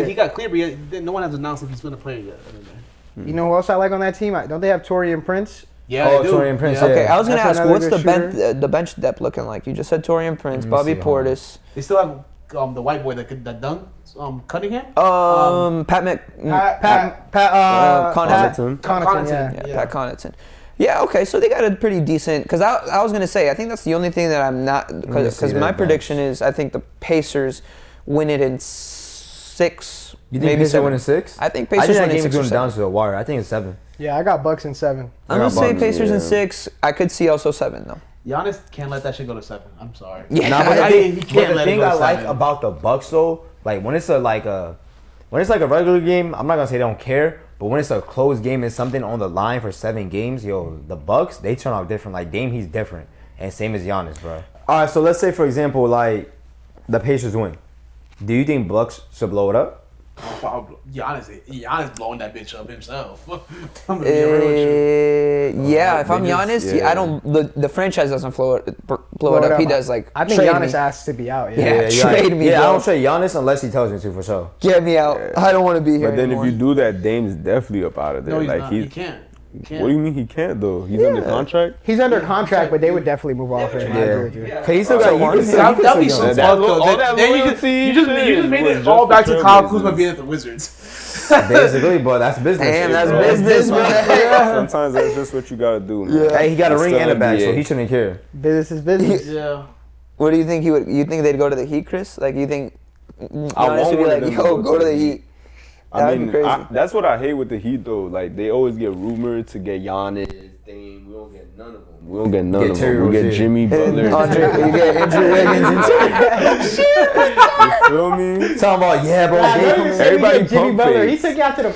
He got cleared, but no one has announced if he's going to play yet. You know who else I like on that team? Don't they have Taurean Prince? Yeah, Taurean Prince. Okay, I was going to ask, what's the bench depth looking like? You just said Taurean Prince, Bobby Portis. They still have the white boy that dunk. Cunningham? Pat Connaughton. Pat Connaughton. Yeah, okay, so they got a pretty decent, because I was going to say, I think that's the only thing that I'm not, because my prediction is I think the Pacers win it in 6. You think Pacers win in 6? I think Pacers win in 6 or 7. Down to the wire. I think it's 7. Yeah, I got Bucks in 7. I'm going to say Pacers in 6. I could see also 7, though. Giannis can't let that shit go to 7. I'm sorry. Yeah, but the thing I like about the Bucks, though, like when it's like a regular game, I'm not going to say they don't care. But when it's a close game and something on the line for 7 games, the Bucks, they turn out different. Like Dame, he's different. And same as Giannis, bro. All right, so let's say, for example, like the Pacers win. Do you think Bucks should blow it up? Giannis blowing that bitch up himself. Yeah, if I'm Giannis, I don't. The franchise doesn't blow it up. He does like. I think Giannis asks to be out. Yeah, trade me. Yeah, I don't trade Giannis unless he tells me to, for sure. Get me out. I don't want to be here. But then anymore. if you do that, Dame's definitely up out of there. No, he's like not. He can't. What do you mean he can't though? He's under contract. He's under contract, but they would definitely move off him. Yeah. Cause he still got one. That'd be so fucked up. You just made it all back to Kyle Kuzma being at the Wizards. Basically, but that's business. Damn, that's business, man. Sometimes that's just what you gotta do, man. Yeah. Hey, he got a ring and a bag, so he shouldn't care. Business is business. Yeah. What do you think you think they'd go to the Heat, Chris? Like, you think Giannis would be like, yo, go to the Heat? I mean, that's what I hate with the Heat, though. Like, they always get rumored to get Giannis, Dame. We don't get none of them. We get Jimmy Butler. Andre, you get Andrew Wiggins. feel me? Talking about, yeah, bro. Everybody Jimmy pump Butler. He fakes. took you out to the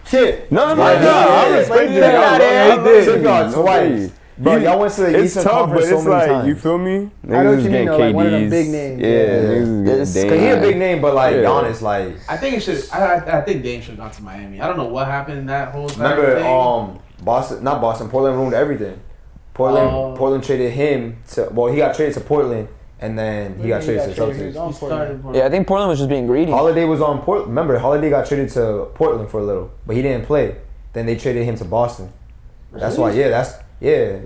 Shit. No, I respect he that. did. Took y'all twice. Bro, y'all went to the It's Eastern tough, but Conference so it's many like, times. you feel me? I know what Niggas you mean, getting though, like one of them KDs. big names. Yeah, niggas It's getting Cause he a Dame. big name, but like Yeah. Giannis, like I think it should. I think Dame should have gone to Miami. I don't know what happened in that whole. remember thing. Boston, Portland ruined everything. Portland traded him to he got traded to Portland and then he got traded to Celtics. Yeah, I think Portland was just being greedy. Holiday was on Portland. Remember, Holiday got traded to Portland for a little, but he didn't play. Then they traded him to Boston. That's why.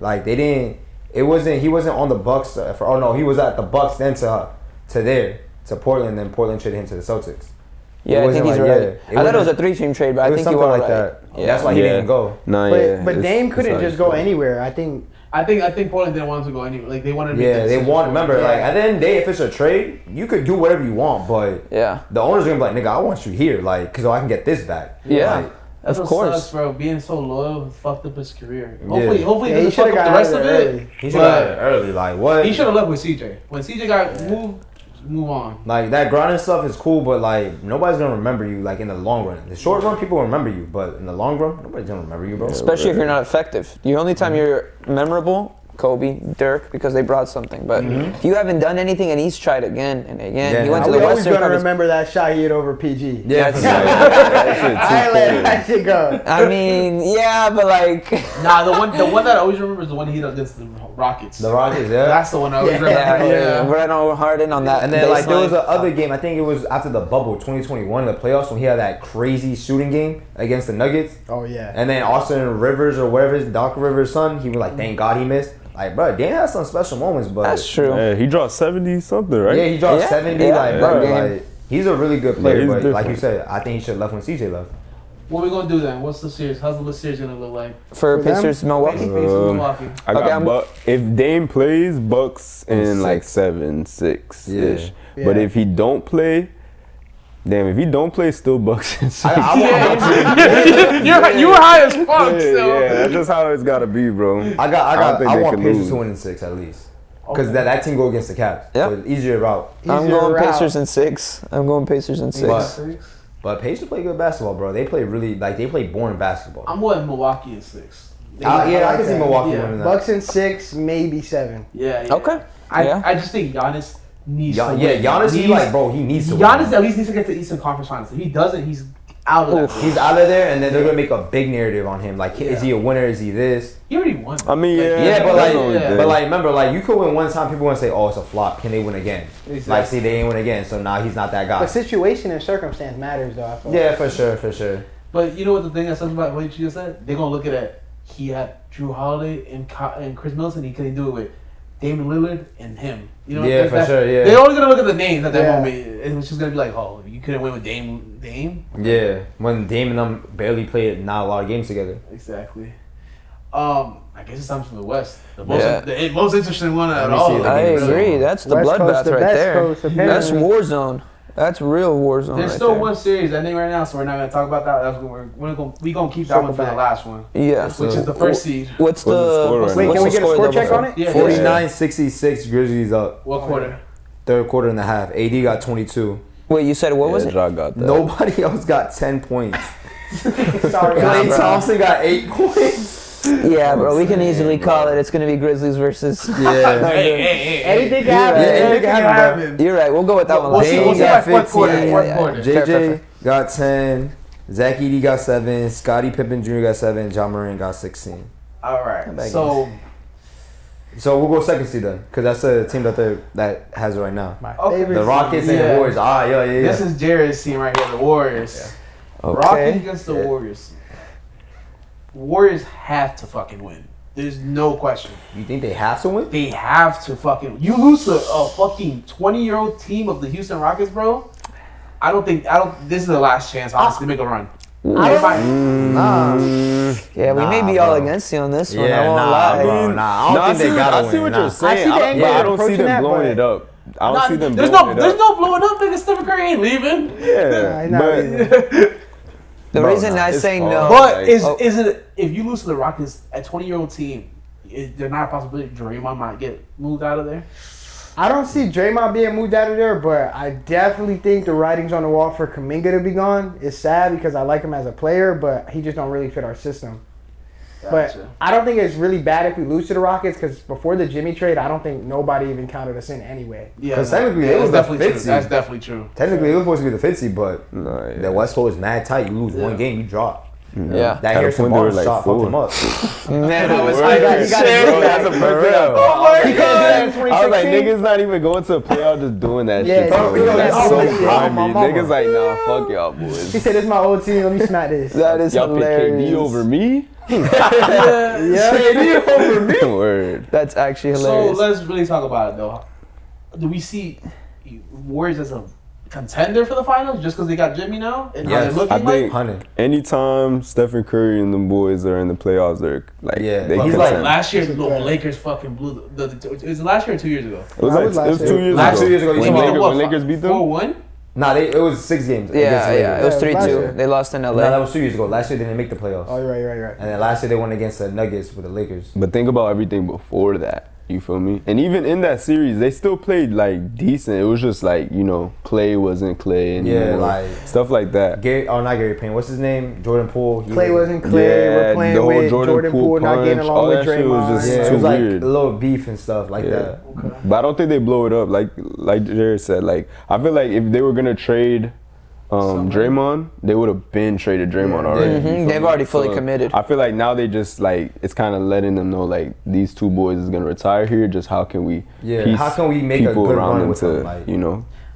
Like they didn't. It wasn't. He wasn't on the Bucks. He was at the Bucks then to Portland. Then Portland traded him to the Celtics. Yeah, I think he's right. I thought it was a 3-team trade, but I think you were like right. that. Yeah. That's why he didn't go. But Dame couldn't just go anywhere. I think Portland didn't want him to go anywhere. Like they wanted. To Yeah, they want. Remember, like at the end of the day, if it's a trade, you could do whatever you want, but the owner's gonna be like, nigga, I want you here, like, because I can get this back. Yeah. Like, That's of what course, sucks, bro. Being so loyal fucked up his career. Yeah. Hopefully, he he doesn't fuck should've up the got rest out of of there it. early. he should have early. Like what? He should have left with CJ. When CJ got moved, move on. Like that grinding stuff is cool, but like nobody's gonna remember you. Like in the long run, the short run people remember you, but in the long run, nobody's gonna remember you, bro. especially if you're not effective. The only time you're memorable, Kobe, Dirk, because they brought something. But if you haven't done anything, and he's tried again and again, Yeah, he went to we the always Western gonna Conference. remember that shot he hit over PG. Yeah, for sure. I ain't letting that shit go. I mean, yeah, but like, Nah, the one that I always remember is the one he hit against the Rockets. The Rockets, yeah. That's the one I always remember. yeah, we're not Harden on that. And then like there was baseline. another game. I think it was after the bubble, 2021, the playoffs, when he had that crazy shooting game against the Nuggets. Oh yeah. And then Austin Rivers or whatever his Doc Rivers' son, he was like, thank God he missed. Like, bro, Dan has some special moments, but That's true. Yeah, he dropped 70 something, right? yeah, he dropped 70. Yeah. Like, bro, Yeah. like he's a really good player. Yeah, he's but like different. you said, I think he should have left when CJ left. What we gonna do then? What's the series? How's the series gonna look like? For For them? Pacers, Milwaukee. Pacers, Milwaukee. I got Okay, if Dame plays, Bucks in Six. like 7-6 ish. Yeah. But if he don't play, if he don't play, still Bucks in 6. You were high as fuck. Yeah, that's just how it's gotta be, bro. I want can Pacers lose. to win in 6 at least. Because that team go against the Caps. Yep. So it's easier route. I'm Easier going route. Pacers in 6. I'm going Pacers in 6. But- But Pacers play good basketball, bro. They play they play boring basketball. I'm going Milwaukee in 6. I can see Milwaukee Yeah. winning that. Bucks in 6, maybe 7. Yeah. Okay. Yeah. I just think Giannis needs to win. Giannis, he needs to win. Giannis at least needs to get to the Eastern Conference Finals. If he doesn't, he's out of that. He's out of there, and then they're gonna make a big narrative on him. Like, is he a winner? Is he this? He already won. I mean, Yeah, but that's like, only good. but like, remember, like, you could win one time. People want to say, "Oh, it's a flop. Can they win again?" Exactly. Like, see, they ain't win again, so now he's not that guy. But situation and circumstance matters, though. I feel Yeah, for sure. But you know what the thing that says about what you just said? They're gonna look at it. He had Drew Holiday and Chris Middleton. He couldn't do it with Damian Lillard and him. You know? Yeah, for sure, yeah. They're only gonna look at the names at that Yeah. moment. It's just gonna be like, oh, you couldn't win with Dame. Yeah, when Dame and them barely played not a lot of games together. Exactly. I guess it's time for the West. The most, Yeah. the most interesting one at me all. see the I games. agree. That's the West Coast, bloodbath the right best there. coast, That's apparently. war zone. That's real war zone. There's right still there. one series ending right now, so we're not gonna talk about that. That's what we're gonna keep that Circle one for the back. last one, Yeah. which is the first seed. What's What's the score what's right Wait, now? can we get a score double check for? on it? Yeah. 49-66, Grizzlies up. What quarter? Third quarter and a half. AD got 22. Wait, you said what was it? Ja got that. Nobody else got 10 points. Sorry, Klay bro. Thompson got 8 points. Yeah, bro. We can easily call it. It's gonna be Grizzlies versus. Yeah. Hey. anything can happen. Yeah, anything can happen, You're right. We'll go with that one. We'll last. see. Dame We'll see got by fourth quarter. 15. Fourth Yeah, quarter. Fair, JJ got 10. Zach Edey got 7. Scottie Pippen Jr. got 7. John Moran got 16. All right. Bad So So we'll go second seed then, because that's the team that has it right now. My Okay. favorite The Rockets and Yeah. the Warriors. Yeah. this is Jared's team right here, the Warriors. Rockets Okay. against the Warriors. Warriors have to fucking win. There's no question. You think they have to win? They have to fucking. You lose to a fucking 20-year-old team of the Houston Rockets, bro. I don't. This is the last chance, honestly, to make a run. Nah. Yeah, we may be all bro. against you on this one. I Yeah, won't nah, lie. bro. Nah, I don't think they gotta win. I see what you're I saying. see the angle I you're don't see approaching them that, blowing but- it up. I don't see them There's blowing no it up. blowing up, nigga. Stephen Curry ain't leaving. Yeah, Nah, but The Bro, reason nah, I it's say hard. no. But like- is it if you lose to the Rockets, a 20-year-old team, is there not a possibility Draymond might get moved out of there? I don't see Draymond being moved out of there, but I definitely think the writing's on the wall for Kuminga to be gone. It's sad because I like him as a player, but he just don't really fit our system. Gotcha. But I don't think it's really bad if we lose to the Rockets because before the Jimmy trade, I don't think nobody even counted us in anyway. Yeah, because technically it was definitely the true. That's definitely true. Technically, it was supposed to be the 50, but the West Coast is mad tight. You lose one game, you drop. Yeah. That Harrison Barnes shot fucked him up. Man, That's a first thing. I was like, niggas not even going to a playoff, just doing that shit. That's so grimy. Niggas like, nah, fuck y'all boys. He said, "This is my old team. Let me smack this." That is y'all hilarious. pick KD over me? KD over me. Word. That's actually hilarious. So let's really talk about it though. Do we see Warriors as a contender for the finals just because they got Jimmy now? And how they're looking I think anytime Stephen Curry and them boys are in the playoffs, they're like, they he's contend. like last year. The Lakers fucking blew the. Was it last year or 2 years ago? It was 2 years ago. Last 2 years ago, when Lakers beat them. 4-1. Nah, it was 6 games. Yeah, it was 3-2. year. They lost in LA. No, that was 2 years ago. Last year they didn't make the playoffs. Oh, you're right. And then last year they went against the Nuggets with the Lakers. But think about everything before that. You feel me? And even in that series, they still played like decent. It was just like, Clay wasn't Clay anymore. like stuff like that. Not Gary Payne. What's his name? Jordan Poole. Clay wasn't Clay. We're playing the whole with Jordan Poole not getting punch, along all with that shit Draymond. was just it too was like weird. a little beef and stuff like that. Okay. But I don't think they blow it up. Like Jared said, like I feel like if they were gonna trade Draymond, they would have been traded Draymond already. Mm-hmm. They've already fully committed. I feel like now they just like it's kind of letting them know like these two boys is gonna retire here. Just how can we how can we make a people good around run them with to them, like,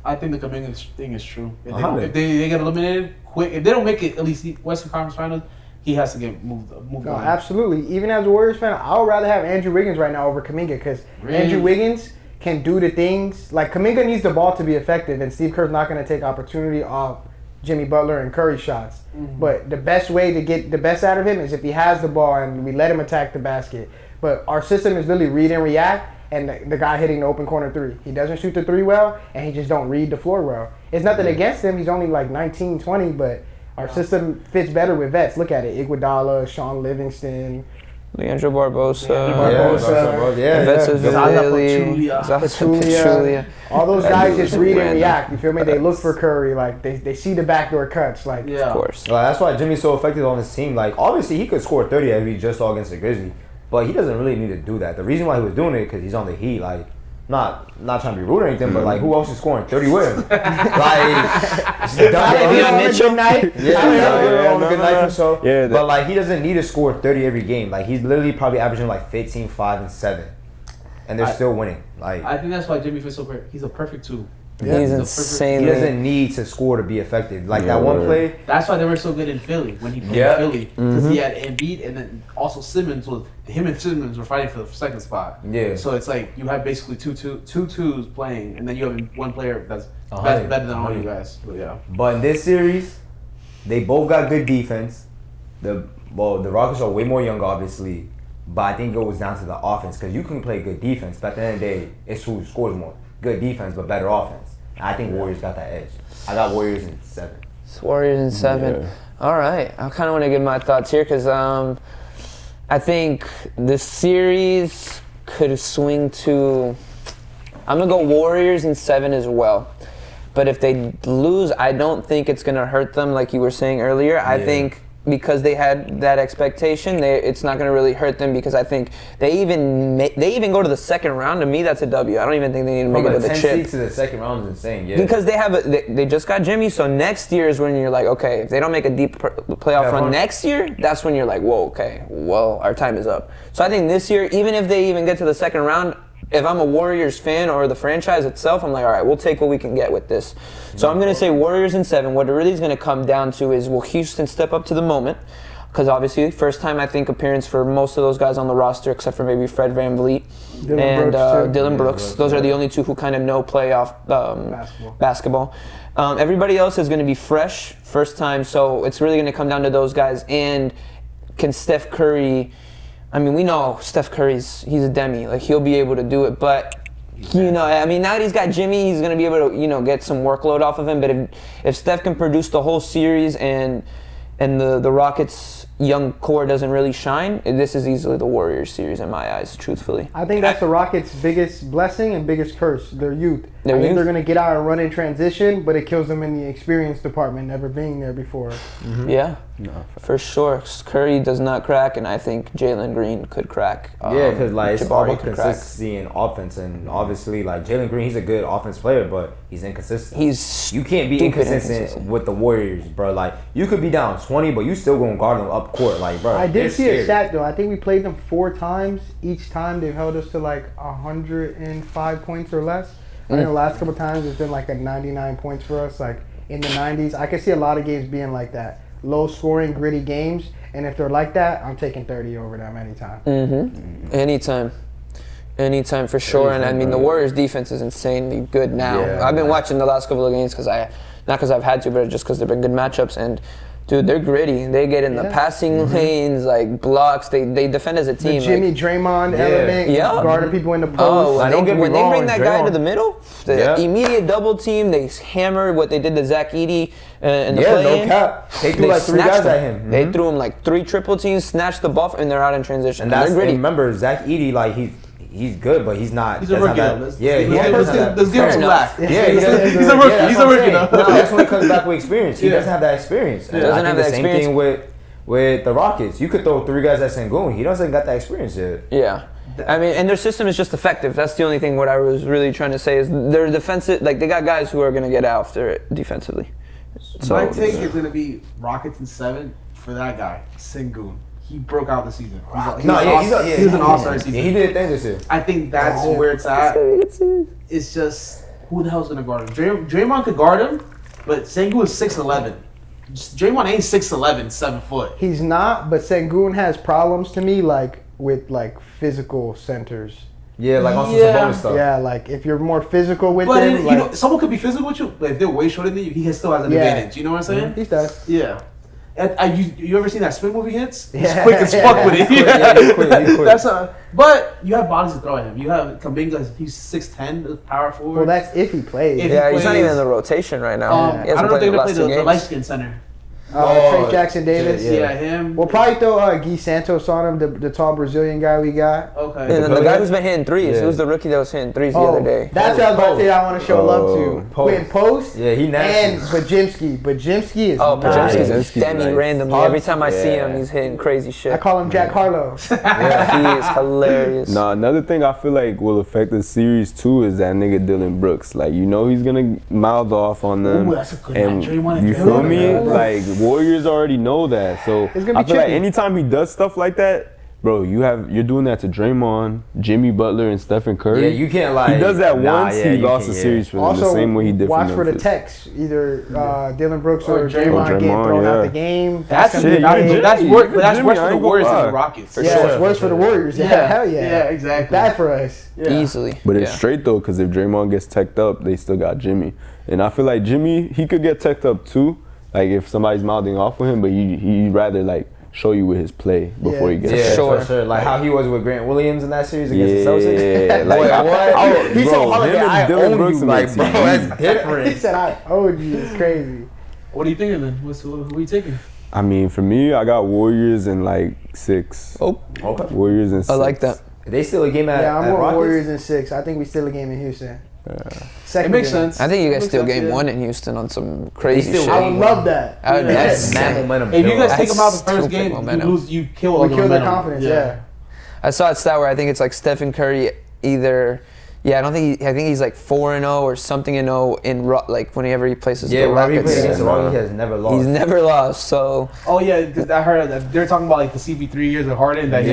I think the Kuminga thing is true. If they get eliminated quick, if they don't make it at least the Western Conference Finals, he has to get moved No, on. absolutely. Even as a Warriors fan, I would rather have Andrew Wiggins right now over Kuminga because Andrew Wiggins can do the things. Like, Kuminga needs the ball to be effective, and Steve Kerr's not going to take opportunity off Jimmy Butler and Curry shots. Mm-hmm. But the best way to get the best out of him is if he has the ball and we let him attack the basket. But our system is literally read and react, and the guy hitting the open corner three. He doesn't shoot the three well, and he just don't read the floor well. It's nothing against him. He's only like 19, 20, but our system fits better with vets. Look at it. Iguodala, Sean Livingston, Leandro Barbosa. Pachulia. All those guys just read and react. You feel me? They look for Curry. Like, they see the backdoor cuts. Like, of course. That's why Jimmy's so effective on this team. Like, obviously, he could score 30 if he just saw against the Grizzlies, but he doesn't really need to do that. The reason why he was doing it because he's on the Heat. Like, not trying to be rude or anything, but like, who else is scoring 30 with him? Like, Mitchell. On a good night for so. Yeah, but like, he doesn't need to score 30 every game. Like, he's literally probably averaging like 15, 5, and 7, and they're still winning. Like, I think that's why Jimmy fits so great. He's a perfect two. Yeah, he's insane. He doesn't need to score to be effective. Like that one play. That's why they were so good in Philly when he played in Philly, because he had Embiid and then also Simmons him and Simmons were fighting for the second spot. Yeah. So it's like you have basically two twos playing, and then you have one player that's better than all you guys. But yeah. But in this series, they both got good defense. The Rockets are way more young, obviously, but I think it goes down to the offense because you can play good defense, but at the end of the day, it's who scores more. Good defense, but better offense. I think Warriors got that edge. I got Warriors in 7. It's Warriors in 7. Yeah. All right. I kind of want to give my thoughts here because I think the series could swing to... I'm going to go Warriors in 7 as well. But if they lose, I don't think it's going to hurt them like you were saying earlier. I think because they had that expectation, it's not going to really hurt them because I think they even go to the second round. To me, that's a W. I don't even think they need to make it to the chip. 10 to the second round is insane, Because they just got Jimmy, so next year is when you're like, okay, if they don't make a deep playoff run next year, that's when you're like, whoa, okay, well, our time is up. So I think this year, even if they even get to the second round, if I'm a Warriors fan or the franchise itself, I'm like, all right, we'll take what we can get with this. So I'm going to say Warriors in 7. What it really is going to come down to is, will Houston step up to the moment? Because obviously, first time, I think, appearance for most of those guys on the roster, except for maybe Fred VanVleet and Dylan Brooks. Those are the only two who kind of know playoff basketball. Everybody else is going to be fresh, first time, so it's really going to come down to those guys. And can Steph Curry... I mean, we know Steph Curry's a demi. Like, he'll be able to do it. But, I mean, now that he's got Jimmy, he's going to be able to, get some workload off of him. But if Steph can produce the whole series and the Rockets young core doesn't really shine, this is easily the Warriors series in my eyes, truthfully. I think that's the Rockets' biggest blessing and biggest curse, their youth. I think youth? they're going to get out and run in transition, but it kills them in the experience department, never being there before. Mm-hmm. Yeah, for sure. Curry does not crack, and I think Jalen Green could crack. Yeah, because like it's all Jabari about could consistency in offense, and obviously like Jalen Green, he's a good offense player, but he's inconsistent. You can't be inconsistent with the Warriors, bro. Like you could be down 20, but you still gonna guard them up court, like bro. I did see a stat though. I think we played them 4 times. Each time they've held us to like 105 points or less. I think the last couple times it's been like a 99 points for us, like in the 90s. I can see a lot of games being like that. Low scoring, gritty games. And if they're like that, I'm taking 30 over them anytime. Anytime for sure. And I mean, the Warriors defense is insanely good now. Yeah, I've been watching the last couple of games not because I've had to, but just because they've been good matchups. And dude, they're gritty. They get in the passing lanes, like blocks. They defend as a team. The Jimmy Draymond element, guarding people in the post. Oh, when they bring that guy to the middle, the immediate double team, they hammer what they did to Zach Edey in the play-in. No cap. They threw like 3 guys at him. They threw him like 3 triple teams, snatched the ball, and they're out in transition. And they're gritty. Remember, Zach Edey, like he's good, but he's not. He's a rookie. Let's give him some slack. Yeah, he's a rookie. He's a rookie. No, that's when he comes back with experience. He doesn't have that experience. And doesn't I have think that the same thing with the Rockets. You could throw 3 guys at Sengun. He doesn't got that experience yet. Yeah. I mean, and their system is just effective. That's the only thing what I was really trying to say is they're defensive. Like, they got guys who are going to get after it defensively. So my take is going to be Rockets in 7 for that guy, Sengun. He broke out the season. He was an all-star season. Yeah, he did a thing this year. I think that's where it's at. It's just, who the hell's going to guard him? Draymond could guard him, but Sengun is 6'11". Draymond ain't 6'11", 7 foot. He's not, but Sengun has problems to me, like with like physical centers. Yeah, like on some Sabonis stuff. Yeah, like if you're more physical with but him, you know, someone could be physical with you, but if they're way shorter than you, he still has an advantage. You know what I'm saying? He does. Yeah. You ever seen that spin move he hits? He's quick as fuck with it. He's quick. But you have bodies to throw at him. You have Kuminga, he's 6'10", power forward. Well, that's if he plays. He's not even in the rotation right now. I don't know if they're going to play the light skin center. Trey Jackson Davis. Yeah, him. We'll probably throw Guy Santos on him, the tall Brazilian guy we got. Okay. And then the guy who's been hitting threes. It was the rookie that was hitting threes the other day. That's what I was about to say I want to show love to. Quinn Post. Yeah, he nasty. And Bajimski. Bajimski is Bajimski's stemming randomly. Every time I see him, he's hitting crazy shit. I call him Jack Harlow. He is hilarious. Nah, another thing I feel like will affect the series too is that nigga Dylan Brooks. Like, you know he's gonna mouth off on them. Ooh, that's a good and you feel me? Like, Warriors already know that. So I feel like anytime he does stuff like that, bro, you're doing that to Draymond, Jimmy Butler, and Stephen Curry. Yeah, you can't lie. He does that once, he lost the series for them, the same way he did for watch Memphis. for the text. Either Dylan Brooks or Draymond getting thrown out the game. That's worse for the Warriors than the Rockets. It's worse for the Warriors. Yeah, hell yeah. Yeah, exactly. Bad for us. Easily. But it's straight though, because if Draymond gets teched up, they still got Jimmy. And I feel like Jimmy, he could get teched up too. Like if somebody's mouthing off with him, but he'd rather like show you with his play before he gets for sure. Like how he was with Grant Williams in that series against the Celtics. Yeah, like He's so hard. I own you, like bro, that's He different. said I owed you. It's crazy. What are you thinking then? Who are you taking? I mean, for me, I got Warriors in like 6. Oh, okay. Warriors in 6. I like that. They still a game at I'm going Rockets? Warriors in 6. I think we still a game in Houston. It makes sense. I think you guys steal game 1 in Houston on some crazy shit. I would love that. That's momentum. If you guys take them out the first stupid game, momentum. you lose. You kill all the their momentum. confidence. Yeah. I saw a stat where I think it's like Stephen Curry either. Yeah, I think he's like 4-0 or something in like whenever he places the whenever he Rockets. plays against the Rockets, he has never lost. He's never lost. So. Oh yeah, because I heard that they're talking about like the CP3 years of Harden. That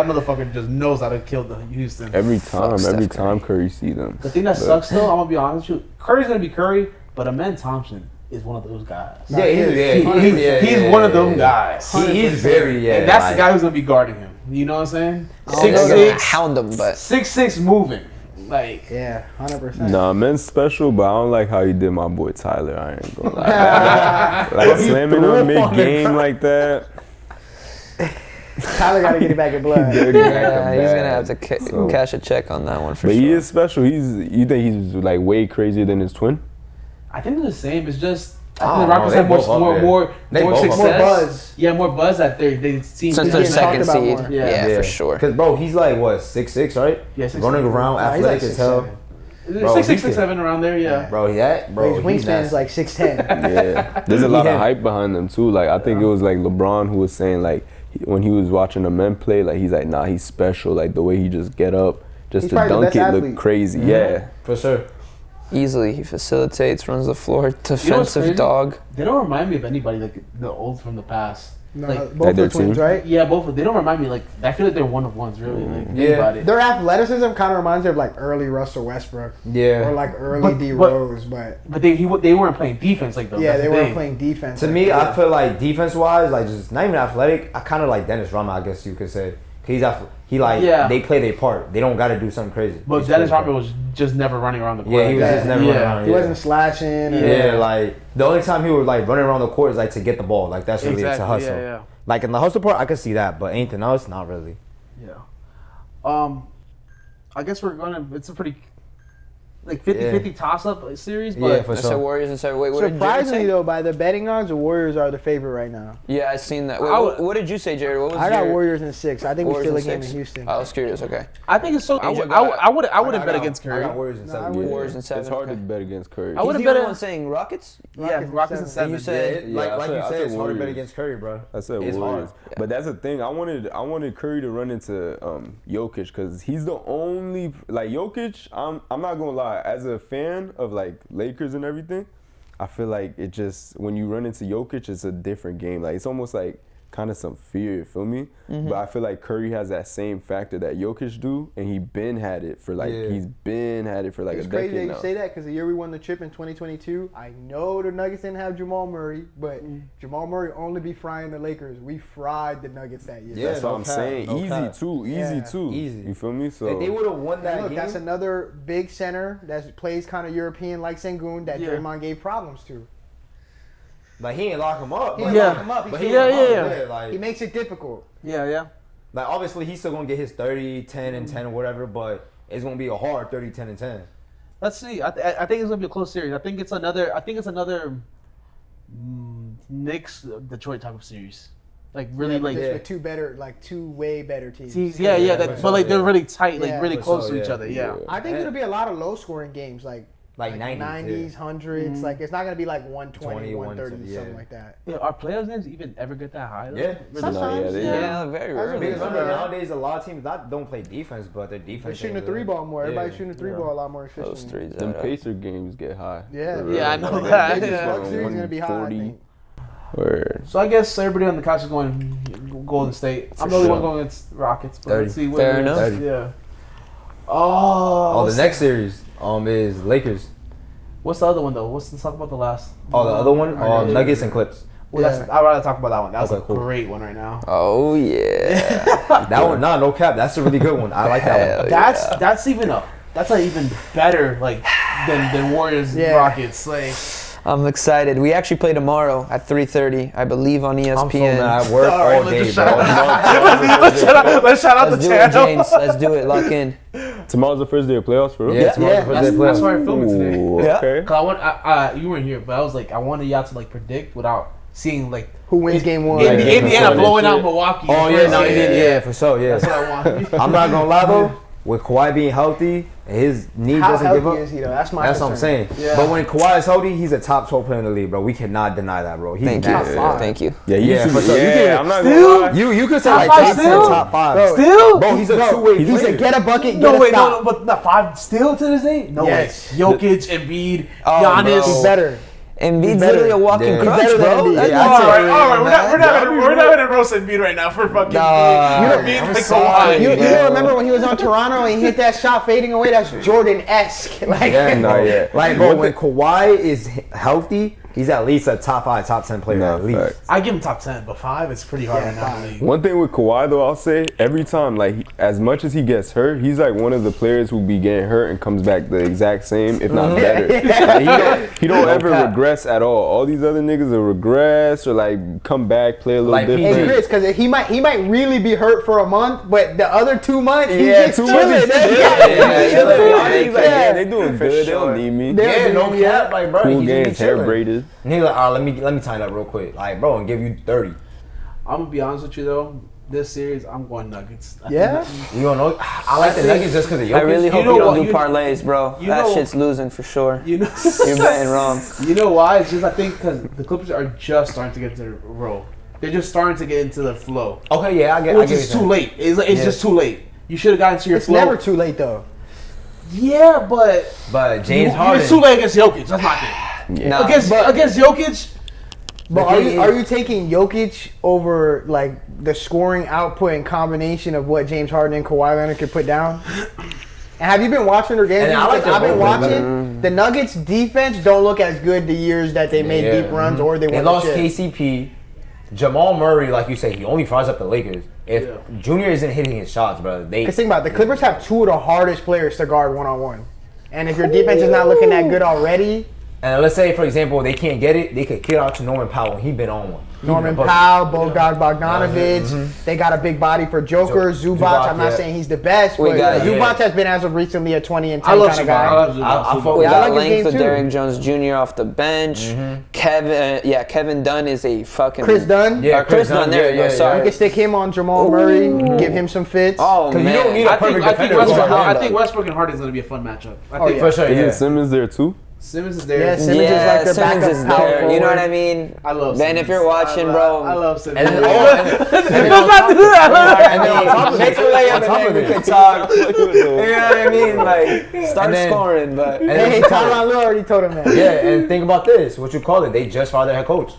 motherfucker just knows how to kill the Houston. Every time Curry see them. The thing that sucks though, I'm gonna be honest with you, Curry's gonna be Curry, but Amen Thompson is one of those guys. He's one of them guys. He's very and that's the guy who's gonna be guarding him. You know what I'm saying? 6'6", hound him, but 6'6" moving. Like 100%. Nah, men's special, but I don't like how he did my boy Tyler. I ain't gonna lie. Like slamming on mid game like that. Tyler got to get it back in blood. He's gonna have to cash a check on that one for sure. But he is special. You think he's like way crazier than his twin? I think they're the same. It's just I think the Rockets have more success. More buzz. Yeah, more buzz that they seem Since to their be second talked about seed. more. Yeah, for sure. Because, bro, he's like, what, 6'6", right? Yeah, 6'6". Running around, athletic as hell. Bro, 6'6", 6'7" around there, yeah. Bro, His wingspan is like 6'10". Yeah, there's a lot of hype behind them too. Like I think it was like LeBron who was saying like when he was watching the men play, like he's like, nah, he's special. Like the way he just get up, just He's to probably the dunk best it, athlete. look crazy. Mm-hmm. Yeah, for sure. Easily, he facilitates, runs the floor, You know what's defensive crazy? dog. They don't remind me of anybody like the old from the past. No, Like, both their are twins, team? right? yeah, both. They don't remind me like. I feel like they're one of ones, really. Like, Yeah. think about it. Their athleticism kind of reminds me of like early Russell Westbrook Yeah. or like early D but- Rose, but But they weren't playing defense like those. yeah, That's they the weren't thing. playing defense. To like me, that. I feel like defense-wise, like just not even athletic. I kind of like Dennis Rodman, I guess you could say. They play their part. They don't got to do something crazy. But They Dennis play Rodman was just never running around the court. Yeah, he was like just that. never running around. he yeah. wasn't slashing. Or, Yeah, like the only time he was like running around the court is like to get the ball. Like that's really Exactly, to hustle. yeah. Like in the hustle part, I could see that, but anything else, not really. Yeah. I guess we're gonna. It's a pretty like 50-50 toss-up series, but Yeah, for I said sure. Warriors and said, wait, what did Jared Surprisingly say? though, by the betting odds, the Warriors are the favorite right now. Yeah, I seen that. Wait, I would- what did you say, Jared? What was I got your Warriors in 6. I think we Warriors steal a in game in 6? Houston. I was curious. Okay. I think it's so. I wouldn't bet against Curry. I got Warriors in No, 7. I wouldn't. Warriors in 7. it's hard okay. to bet against Curry. I would've He's the only bet one saying Rockets? Yeah, Rockets and 7. You said- Like I you said said, it's hard to bet Warriors. against Curry, bro. I said It's Warriors, hard. but that's the thing. I wanted Curry to run into Jokic because he's the only like Jokic. I'm not gonna lie. As a fan of like Lakers and everything, I feel like it just when you run into Jokic, it's a different game. Like it's almost like kind of some fear. You feel me? But I feel like Curry has that same factor that Jokic do, and he's been had it for like Yeah. he's been had it for like It's a crazy that decade you now. say that because the year we won the chip in 2022, I know the Nuggets didn't have Jamal Murray, but Jamal Murray only be frying the Lakers. We fried the Nuggets that year. Yeah, That's no what I'm cap, saying. no Easy cap. too. Yeah. Easy. You feel me? So If they would have won And that look, game, that's another big center that plays kind of European like Sengun that Yeah. Draymond gave problems to. like he ain't lock him up. He but- didn't lock him up. He But still he Yeah, ain't lock yeah, him. yeah. Like, He makes it difficult. Yeah. like obviously he's still gonna get his 30, 10, and 10 or whatever, but it's gonna be a hard 30, 10, and 10. Let's see. I think it's gonna be a close series. I think it's another Knicks Detroit type of series. Like really like. Just with two way better teams. Yeah. But like they're really tight, like Yeah, really for close sure, to each yeah. other. Yeah. I think it'll be a lot of low scoring games, like 90s, 90s, 100s. Like it's not gonna be like 120, 20, 130, yeah. something like that. Yeah, are players' names even ever get that high? Though? Yeah. Really? Sometimes, Yeah, very rarely. Because Yeah. remember, nowadays a lot of teams don't play defense, but their defense. They're shooting the ain't three good. ball more. Yeah. Everybody's shooting the three ball a lot more efficiently. Those threes. them add up. Pacer games get high. Yeah. For real. Yeah, I know Like, that. they just Yeah. go Bucks series gonna be high, I 140. think. Or So I guess everybody on the couch is going Golden State. I'm the only sure. one going against Rockets. But 30. let's see what Fair it is. enough. 30. Yeah. Oh, the next series is Lakers. What's the other one though? Let's talk about the last. Oh, the other one, Yeah. Nuggets and Clips. Well, I'd rather talk about that one. That's Okay, a cool. great one right now. Oh yeah. That one, no cap. That's a really good one. I like that one. That's an even better like than Warriors Rockets. Like I'm excited. We actually play tomorrow at 3:30, I believe, on ESPN. I'm so mad. I work All right, all let's day, just bro. let's shout out Let's the do it, channel. James. Let's do it. Lock in. tomorrow's the first day of playoffs for real? Yeah, tomorrow's the first day of That's playoffs. why we're filming today. Ooh, Yeah. okay. Cause you weren't here, but I was like, I wanted y'all to like predict without seeing like Who wins game one? Like, Indiana before blowing this out shit. Milwaukee. Oh yeah, no, yeah, for sure, yeah. That's what I want. I'm not gonna lie though, with Kawhi being healthy and his knee How doesn't give healthy up. is he though? That's my That's what I'm concern. saying. Yeah. But when Kawhi is healthy, he's a top 12 player in the league, bro. We cannot deny that, bro. He's Thank you. top five. Thank you. Yeah, Yeah, you for should, sure. You yeah, can- I'm not Still? gonna lie. You could say Top like five top 10, still? top 5. Bro, Still? Bro, he's a No, two-way he player. said get a bucket, get No, a wait, stop. no, but not 5 still to this day? No Yes. way. Jokic, Embiid, Oh, Giannis. bro. He's better. Embiid's better. literally a walking Yeah. crutch, He's better than bro. Embiid. That's Yeah, all I'd say- right. All right, we're not gonna roast Embiid right now for fucking Nah, Embiid I'm like sorry. Kawhi. You Bro. don't remember when he was on Toronto and he hit that shot fading away? That's Jordan-esque. Like, Yeah, Nah, bro. yeah. Like, bro, when Kawhi is healthy, he's at least a top 5, top 10 player Nah, at least. facts. I give him top 10, but 5 it's pretty hard right now. in the league. One thing with Kawhi though, I'll say every time, like as much as he gets hurt, he's like one of the players who be getting hurt and comes back the exact same, if not better. Like, he don't ever cap. regress at all. All these other niggas will regress or like come back, play a little Like, different. Hey Chris, because he might really be hurt for a month, but the other 2 months, he's Yeah, just 2 chilling. months. He's like, Yeah, yeah, they doing for good. They sure. don't need me. They- Yeah, no cap. Like, bro, Cool he's just games, hair chilling. braided. did. And he's like, all right, let me tie that real quick. Like, bro, and give you 30. I'm gonna be honest with you though. This series, I'm going Nuggets. Yeah? You don't know? I like the Nuggets just because of Jokic. I really hope know you don't what? do parlays, bro. You That know- shit's losing for sure. You know, You're betting wrong. You know why? It's just I think because the Clippers are just starting to get into the roll. They're just starting to get into the flow. Okay, yeah, I get Which it. is too late. It's just too late. You should have gotten to your It's flow. never too late though. Yeah, but James Harden. It's too late against Jokic. That's my thing. Nah. Against Jokic. But The thing are is- you taking Jokic over like the scoring output and combination of what James Harden and Kawhi Leonard could put down? And have you been watching their games? And I like Because I've been them both, watching. The Nuggets defense don't look as good the years that they made deep runs or they won lost the chip. KCP. Jamal Murray, like you say, he only fires up the Lakers. If Junior isn't hitting his shots, bro, Because think about it, the Clippers have two of the hardest players to guard one-on-one. And if your defense is not looking that good already, and let's say, for example, they can't get it, they could kick out to Norman Powell. He been on one. Norman Powell, Bogdan Bogdanovic, they got a big body for Joker, Zubac. I'm not saying he's the best, but Zubac has been as of recently a 20 and 10 kind of guy. We I got like his length game for too. Derrick Jones Jr. off the bench. Kevin Dunn is a fucking Chris Dunn? Yeah, Chris Dunn. There you go. You Sorry. can stick him on Jamal Murray, give him some fits. Oh Because man, you don't need a perfect defender. I think Westbrook and Harden is going to be a fun matchup. I think For sure, Isn't Simmons there too? Simmons is there. Yeah, Simmons is like their Simmons backup is power there. forward. You know what I mean? I love Man, Simmons. if you're watching, bro. I love Simmons. And then, on top of make a it, layup on top and of then we it. can talk. You know what I mean? Like, start And then- scoring, but. And then Hey, on top of Tyronn Lue already told him that. it- yeah, and think about this. What you call it? They just fired their head coach.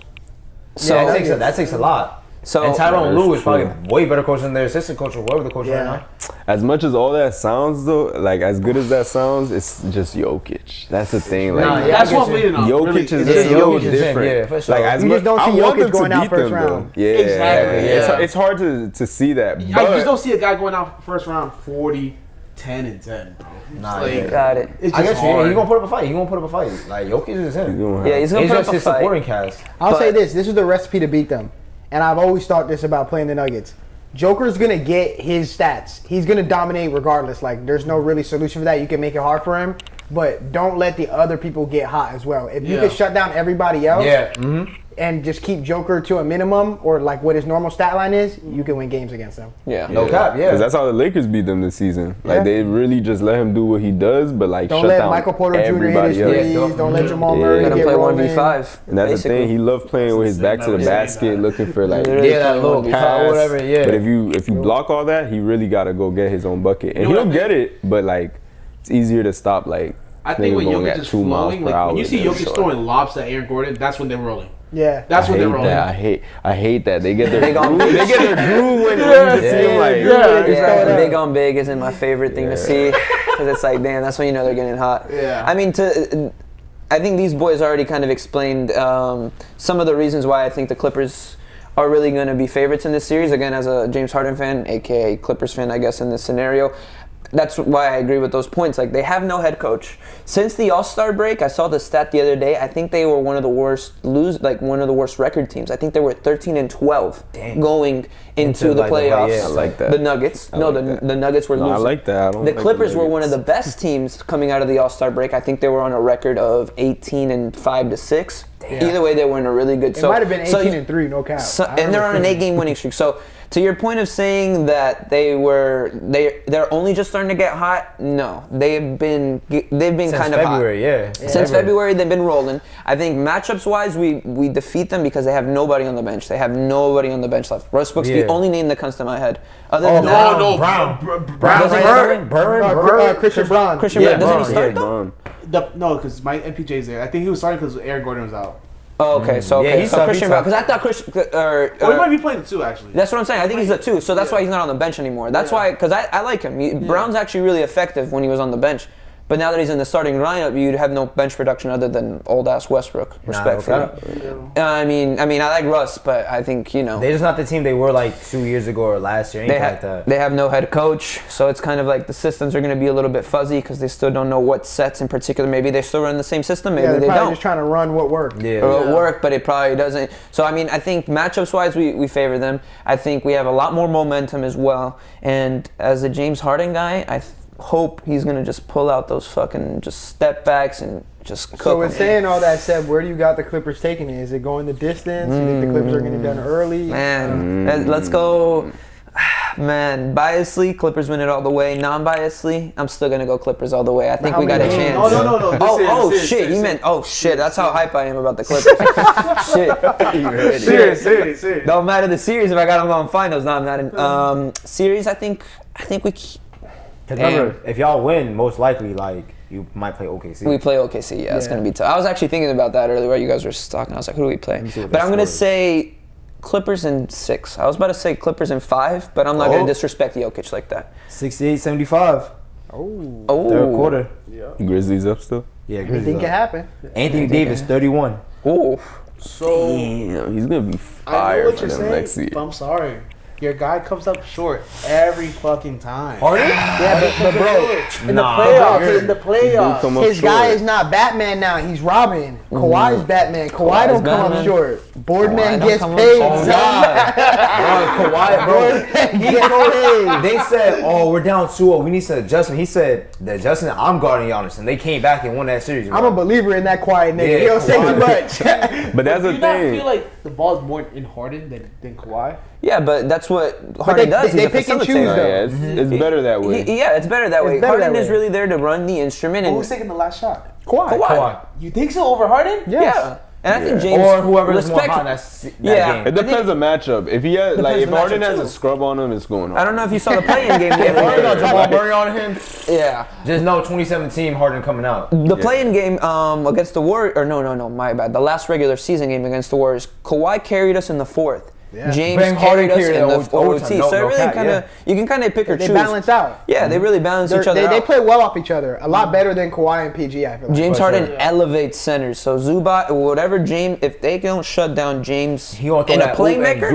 So, that takes a lot. so And Tyronn Lue is probably true. way better coach than their assistant coach or whoever the coach right now. As much as all that sounds though, like as good as that sounds, it's just Jokic. That's the thing. Like Nah, That's I what I'm get you. leading on. Jokic really. is Yeah, just so Jokic is in, different. yeah, for sure. Like as You just don't I see want Jokic them to going out beat first them, round. though. Yeah, Exactly, yeah. It's hard to see that. I just But don't see a guy going out first round 40, 10, and 10, bro. Nah, Like, yeah. got it. It's I just guess he's hard. gonna put up a fight. He's gonna put up a fight. Like Jokic is him. Yeah, he's gonna It's put just up a his fight. supporting cast. I'll But- say this is the recipe to beat them. And I've always thought this about playing the Nuggets. Joker's going to get his stats. He's going to dominate regardless. Like, there's no really solution for that. You can make it hard for him. But don't let the other people get hot as well. If you Yeah. can shut down everybody else Yeah. and just keep Joker to a minimum or like what his normal stat line is, you can win games against him. Yeah. No cap. Yeah. Because that's how the Lakers beat them this season. Like Yeah. they really just let him do what he does, but like Don't shut let down Michael Porter Jr. hit his everybody else. threes. Don't let Jamal Yeah. Murray Let him get play rolling. 1v5. And that's basically. the thing. He loved playing with his back to the Never saying basket, that. looking for like Literally Yeah, that playing little 1v5. pass, whatever. Yeah. But if you block all that, he really got to go get his own bucket, and You know he'll what I get it. But like, it's easier to stop like. I think when niggas going Jokic at is 2 miles flowing, per like hour when you see than Jokic short. throwing lobs at Aaron Gordon, that's when they're rolling. Yeah. That's when I they're hate rolling. that. I hate that. They get their Big on groove. They get their groove when you just see them like. Yeah, big on big isn't my favorite thing to see because it's like, damn, that's when you know they're getting hot. Yeah. I mean, I think these boys already kind of explained some of the reasons why I think the Clippers are really going to be favorites in this series. Again, as a James Harden fan, aka Clippers fan, I guess in this scenario. That's why I agree with those points. Like, they have no head coach. Since the All-Star break, I saw the stat the other day. I think they were one of the worst one of the worst record teams. I think they were 13-12 going into the like the playoffs. play, yeah. I like that. The Nuggets. I like that. The Nuggets were losing. I like that. I don't The like Clippers were one of Nuggets. the best teams coming out of the All-Star break. I think they were on a record of 18-5-6. Either way, they were in a really good. It might have been 18-3, no cap. And they're on an 8-game winning streak. So, to your point of saying that they're only just starting to get hot, no, they've been kind of February, hot. Since February, they've been rolling. I think matchups wise, we defeat them because they have nobody on the bench. They have nobody on the bench left. Westbrook's the only name that comes to my head. Other than that, Brown. Christian Braun. Christian Brown, doesn't he start though? Brown. No, because my MPJ's there. I think he was starting because Aaron Gordon was out. Oh, okay. So, Yeah, okay. he's So tough, Christian he's Brown, tough. because I thought Christian. Or he might be playing the 2, actually. That's what I'm saying. I think he's a 2, so that's why he's not on the bench anymore. That's why, because I like him. Brown's actually really effective when he was on the bench. But now that he's in the starting lineup, you'd have no bench production other than old ass Westbrook. Respectfully. I mean, I like Russ, but I think They're just not the team they were like 2 years ago or last year. Anything like that. they have no head coach, so it's kind of like the systems are going to be a little bit fuzzy because they still don't know what sets in particular. Maybe they still run the same system, maybe they're they probably don't. just trying to run what worked. Yeah. Or it'll work, but it probably doesn't. So, I mean, I think matchups wise, we favor them. I think we have a lot more momentum as well. And as a James Harden guy, hope he's gonna just pull out those fucking just step backs and just cook. So with saying all that said, where do you got the Clippers taking it? Is it going the distance? You think the Clippers are getting done early? Man, let's go. Man, biasly, Clippers win it all the way. Non-biasly, I'm still gonna go Clippers all the way. I think we got a chance. No. Shit. You meant shit. That's how hype I am about the Clippers. Shit. Serious. Don't matter the series if I got them on finals. No, I'm not in series. I think we. Remember, if y'all win, most likely like you might play OKC. We play OKC. Yeah, it's gonna be tough. I was actually thinking about that earlier while you guys were talking. I was like, who do we play? But I'm gonna say Clippers in 6. I was about to say Clippers in 5, but I'm not going to disrespect Jokic like that. 68-75. Oh. Third quarter. Yeah. Grizzlies up still? Yeah, Grizzlies think it happen. Anthony Davis, 31. Oh. So damn, he's going to be fire for them next year. I'm sorry. Your guy comes up short every fucking time. Harden? Yeah, but bro, in the playoffs, his guy is not Batman now. He's Robin. Kawhi's Batman. Kawhi don't come up short. Boardman gets paid. Oh, God. Kawhi, bro. They said, we're down 2-0. We need to adjust him. He said, the adjustment, I'm guarding Giannis. And they came back and won that series. Bro. I'm a believer in that quiet nigga. He don't say too much. But that's the thing. Do you not feel like the ball's more in Harden than Kawhi? Yeah, but that's what Harden does. They pick and choose, though. Yeah, it's better that way. It's better that way. Harden is really there to run the instrument. Who's taking the last shot? Kawhi. You think so over Harden? Yes. Yeah. And I think James or whoever's more hot that game. It depends on the matchup. If he has, if Harden has a scrub on him, it's going on. I don't know if you saw the play-in game. Harden got Jamal Murray on him. Yeah. Just know 2017 Harden coming out. The play-in game against the Warriors, or no, my bad. The last regular season game against the Warriors, Kawhi carried us in the 4th. Yeah. James carried us in the OT. So it really kind of, you can kind of pick or choose. They balance out. Yeah, they really balance each other out. They play well off each other. A lot better than Kawhi and PG, I feel like. James Harden elevates centers. So Zubac, whatever James, if they don't shut down James in a playmaker,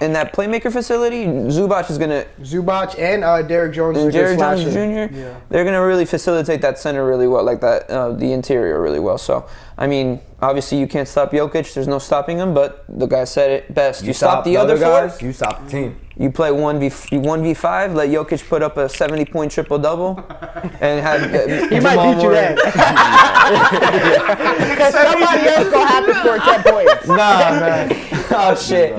in that playmaker facility, Zubac is going to... Zubac and Derrick Jones Jr., they're going to really facilitate that center really well, like that, the interior really well. So, I mean, obviously you can't stop Jokic. There's no stopping him, but the guy said it best. You stop the other guys, you stop the team. You play 1v5, let Jokic put up a 70-point triple-double, and have he might beat you then. Because somebody else gonna have to score 10 points. Nah, man. Oh shit.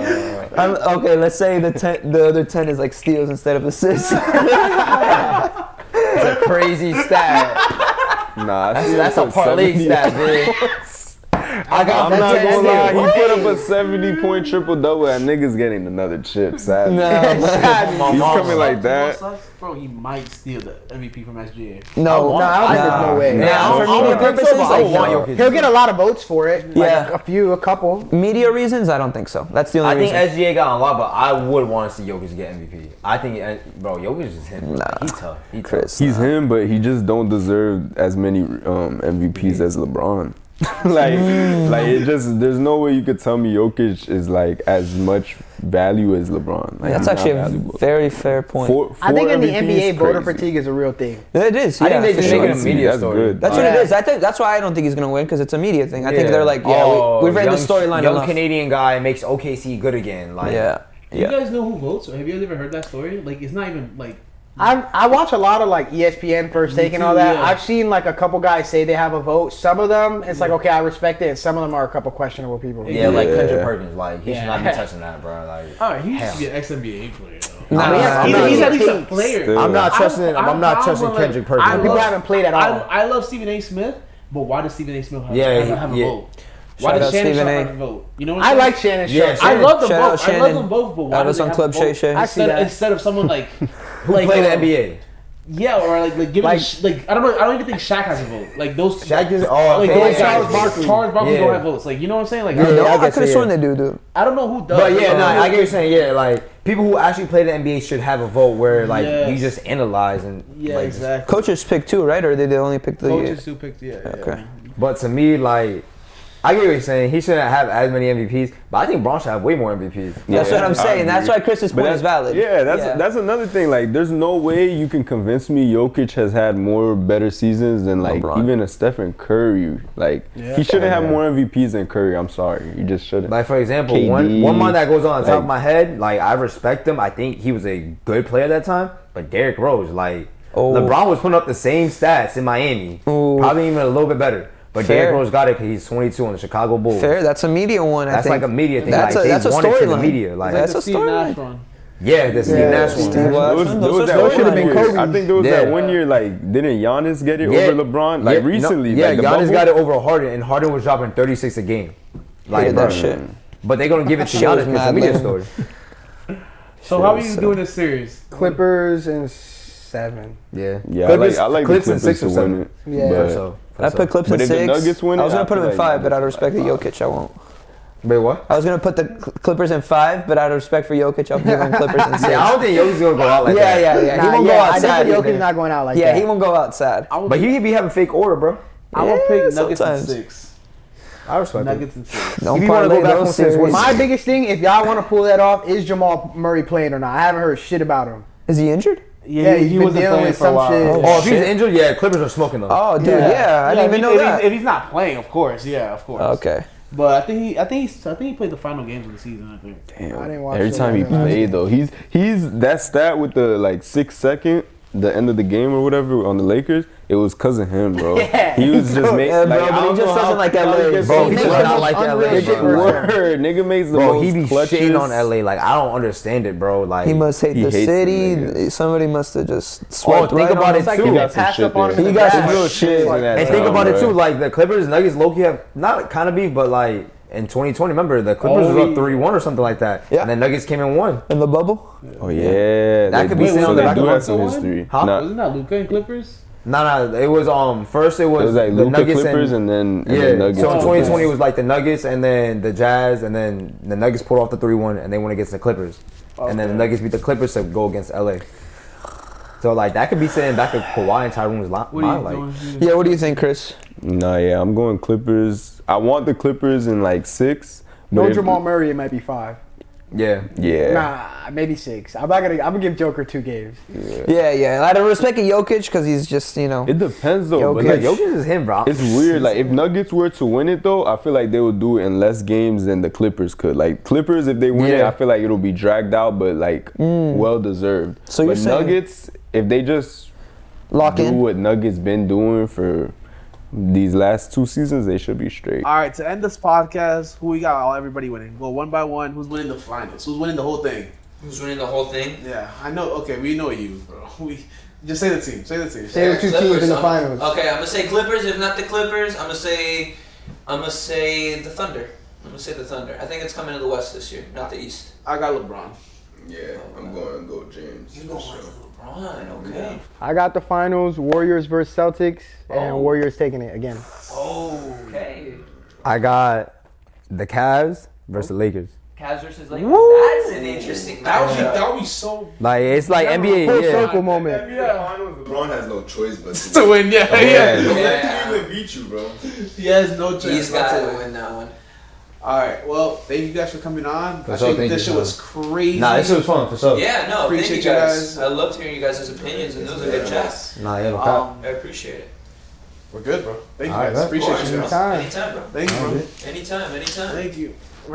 Okay, let's say the other 10 is like steals instead of assists. It's a crazy stat. Nah, that's a parlay stat, dude. I'm not gonna lie, he put up a 70-point triple-double and niggas getting another chip, sadly. He's coming like that. Bro, he might steal the MVP from SGA. No, I don't think there's no way. Now, for media purposes, he'll get a lot of votes for it. Yeah. A couple. Media reasons, I don't think so. That's the only reason. I think SGA got a lot, but I would want to see Jokic get MVP. I think, bro, Jokic is him. Nah. He's tough. He's him, but he just don't deserve as many MVPs as LeBron. like it just, there's no way you could tell me Jokic is like as much value as LeBron. Like, that's actually a very fair point. I think in the NBA, voter fatigue is a real thing. It is. I think they just make it a media story. That's what it is. I think that's why I don't think he's gonna win, because it's a media thing. I think they're like, we've read the storyline enough. Young Canadian guy makes OKC good again. Like, Do you guys know who votes? Or have you ever heard that story? Like, it's not even like. I watch a lot of like ESPN First Take and all that. I've seen like a couple guys say they have a vote. Some of them, it's like, okay, I respect it. And some of them are a couple questionable people. Yeah, like Kendrick Perkins. Like, he should not be touching that, bro. Like, he used to be an ex-NBA player, though. He's at least a player. I'm not trusting Kendrick Perkins. People haven't played at all. I love Stephen A. Smith, but why does Stephen A. Smith have a vote? Why does Shannon Sharpe have a vote? You know what I'm saying? I like Shannon Sharpe. I love them both. I love them both, but why do they have a vote? Instead of someone like who play the NBA? Yeah, or like giving I don't know. I don't even think Shaq has a vote. Like those. Shaq is Charles Barkley don't have votes. Like, you know what I'm saying? Like, I could have sworn they do. I don't know who does. But I get what you're saying. Yeah, like people who actually play the NBA should have a vote where like you just analyze and exactly. Coaches pick too, right? Or they only pick the coaches who picked Okay. But to me, like, I get what you're saying. He shouldn't have as many MVPs, but I think Bron should have way more MVPs. That's what I'm saying. That's why Chris's point is valid. Yeah, that's another thing. Like, there's no way you can convince me Jokic has had more better seasons than like LeBron. Even a Stephen Curry. Like, he shouldn't have more MVPs than Curry. I'm sorry, he just shouldn't. Like, for example, KD, one man that goes on the top of my head. Like, I respect him. I think he was a good player at that time. But Derrick Rose, like, LeBron was putting up the same stats in Miami, probably even a little bit better. But Derrick Rose got it because he's 22 on the Chicago Bulls. Fair, that's a media one. That's like a media thing. That's like, a storyline. Media. Like, that's a storyline. Yeah, the Steve Nash one. Those should have been Kobe. I think there was that 1 year, like, didn't Giannis get it over LeBron? Like, recently. Yeah, like, Giannis got it over Harden, and Harden was dropping 36 a game. Like that shit. But they're going to give it to Giannis because it's a media story. So how are you doing this series? Clippers in 7. Yeah. Yeah, Clippers, I like Clips the in Clippers 6 or to 7. win it. Yeah. I put Clips in 6. But if the Nuggets win it, I was going to put them in 5, but out of Nuggets respect to Jokic, I won't. Wait, what? I was going to put the Clippers in 5, but out of respect for Jokic, I'll give them Clippers in 6. Yeah, I don't think Jokic's going to go out like that. Yeah. He won't go out I sad. think Jokic's not going out like that. Yeah, he won't go out sad. But he be having fake order, bro. I will pick Nuggets in sometimes. 6. I respect Nuggets in 6. Don't If you wanna parlay go back those on six, series. My biggest thing, if y'all want to pull that off, is Jamal Murray playing or not. I haven't heard shit about him. Is he injured? Yeah, he he's been wasn't dealing playing with for a some while. shit. Oh, if he's injured, yeah, Clippers are smoking them. Oh, dude, yeah. I didn't even know that. If he's not playing, of course. Yeah, of course. Okay. But I think he played the final games of the season. I think. Damn. I didn't watch Every the time he Nuggets. played though, he's that stat with the like 6 second, the end of the game or whatever on the Lakers. It was cause of him, bro. Yeah. He was just making. Yeah, bro, like, but I he don't just know doesn't how like people LA. get Bro, so he does clutch. not like LA, bro. Word, nigga makes the Bro, most he be clutches. shitting on LA. Like, I don't understand it, bro. Like, He must hate He the hates city. them niggas. Somebody must have just swiped think right about on it his- too. He They got some passed shit up on there. him in He the got back. some real shit in that and think time, about it bro. too. Like, the Clippers, Nuggets, low-key have not kind of beef, but like in 2020, remember the Clippers was up 3-1 or something like that. Yeah. And then Nuggets came in 1. in the bubble. Oh yeah, That they could be do- sitting so on the they back do of have the some one? history. Huh? Nah, Wasn't that Luka and Clippers? No. It was first it it was was like the Luka Nuggets Clippers and then yeah. Nuggets. So in Oh, 2020 okay. it was like the Nuggets and then the Jazz and then the Nuggets pulled off the 3-1 and they went against the Clippers. And then the Nuggets beat the Clippers to go against LA. So like that could be sitting back at Kawhi and Tyrone's What are mind. you Like, doing? Yeah, what do you think, Chris? Nah, yeah, I'm going Clippers. I want the Clippers in like 6. No but if- Jamal Murray, it might be 5. yeah. Yeah. Nah, maybe 6. I'm gonna give Joker 2 games. Yeah. Out of respect to Jokic, because he's just, It depends though. But Jokic. like, Jokic is him, bro. it's weird. Like if Nuggets were to win it though, I feel like they would do it in less games than the Clippers could. Like Clippers, if they win it, Yeah. I feel like it'll be dragged out, but like well deserved. So you're but saying- Nuggets, if they just lock do in. what Nuggets been doing for these last 2 seasons, they should be straight. All right, to end this podcast, who we got? Everybody winning. Go one by one. Who's winning the finals? Who's winning the whole thing? Who's winning the whole thing? Yeah, I know. Okay, we know you, bro. We just say the team. Say the team. Say the 2 teams in the finals. Okay, I'm gonna say Clippers. If not the Clippers, I'm gonna say the Thunder. I'm gonna say the Thunder. I think it's coming to the West this year, not the East. I got LeBron. Yeah, I'm going to go James. You going with LeBron? Okay. I got the finals, Warriors versus Celtics, and Warriors taking it again. Okay. I got the Cavs versus the Lakers. Cavs versus Lakers. That's an interesting matchup. That would be so. Like it's like NBA. Full Yeah. circle moment. LeBron has no choice but To win, yeah. Yeah. even beat you, bro. He has no chance. He's got not to to win that one. All right. Well, thank you guys for coming on. I sure, think thank this you, shit was crazy. Nah, this shit was fun for sure. Yeah, no, Appreciate thank you you guys. guys. I loved hearing you guys' opinions, and it was a good chat. Nah, yeah, no cap. I appreciate it. We're good, bro. Thank you All right, guys. bet. Appreciate you. Of course, Guys. bro. Anytime. Anytime, bro. Thank you, bro. Anytime. Thank you.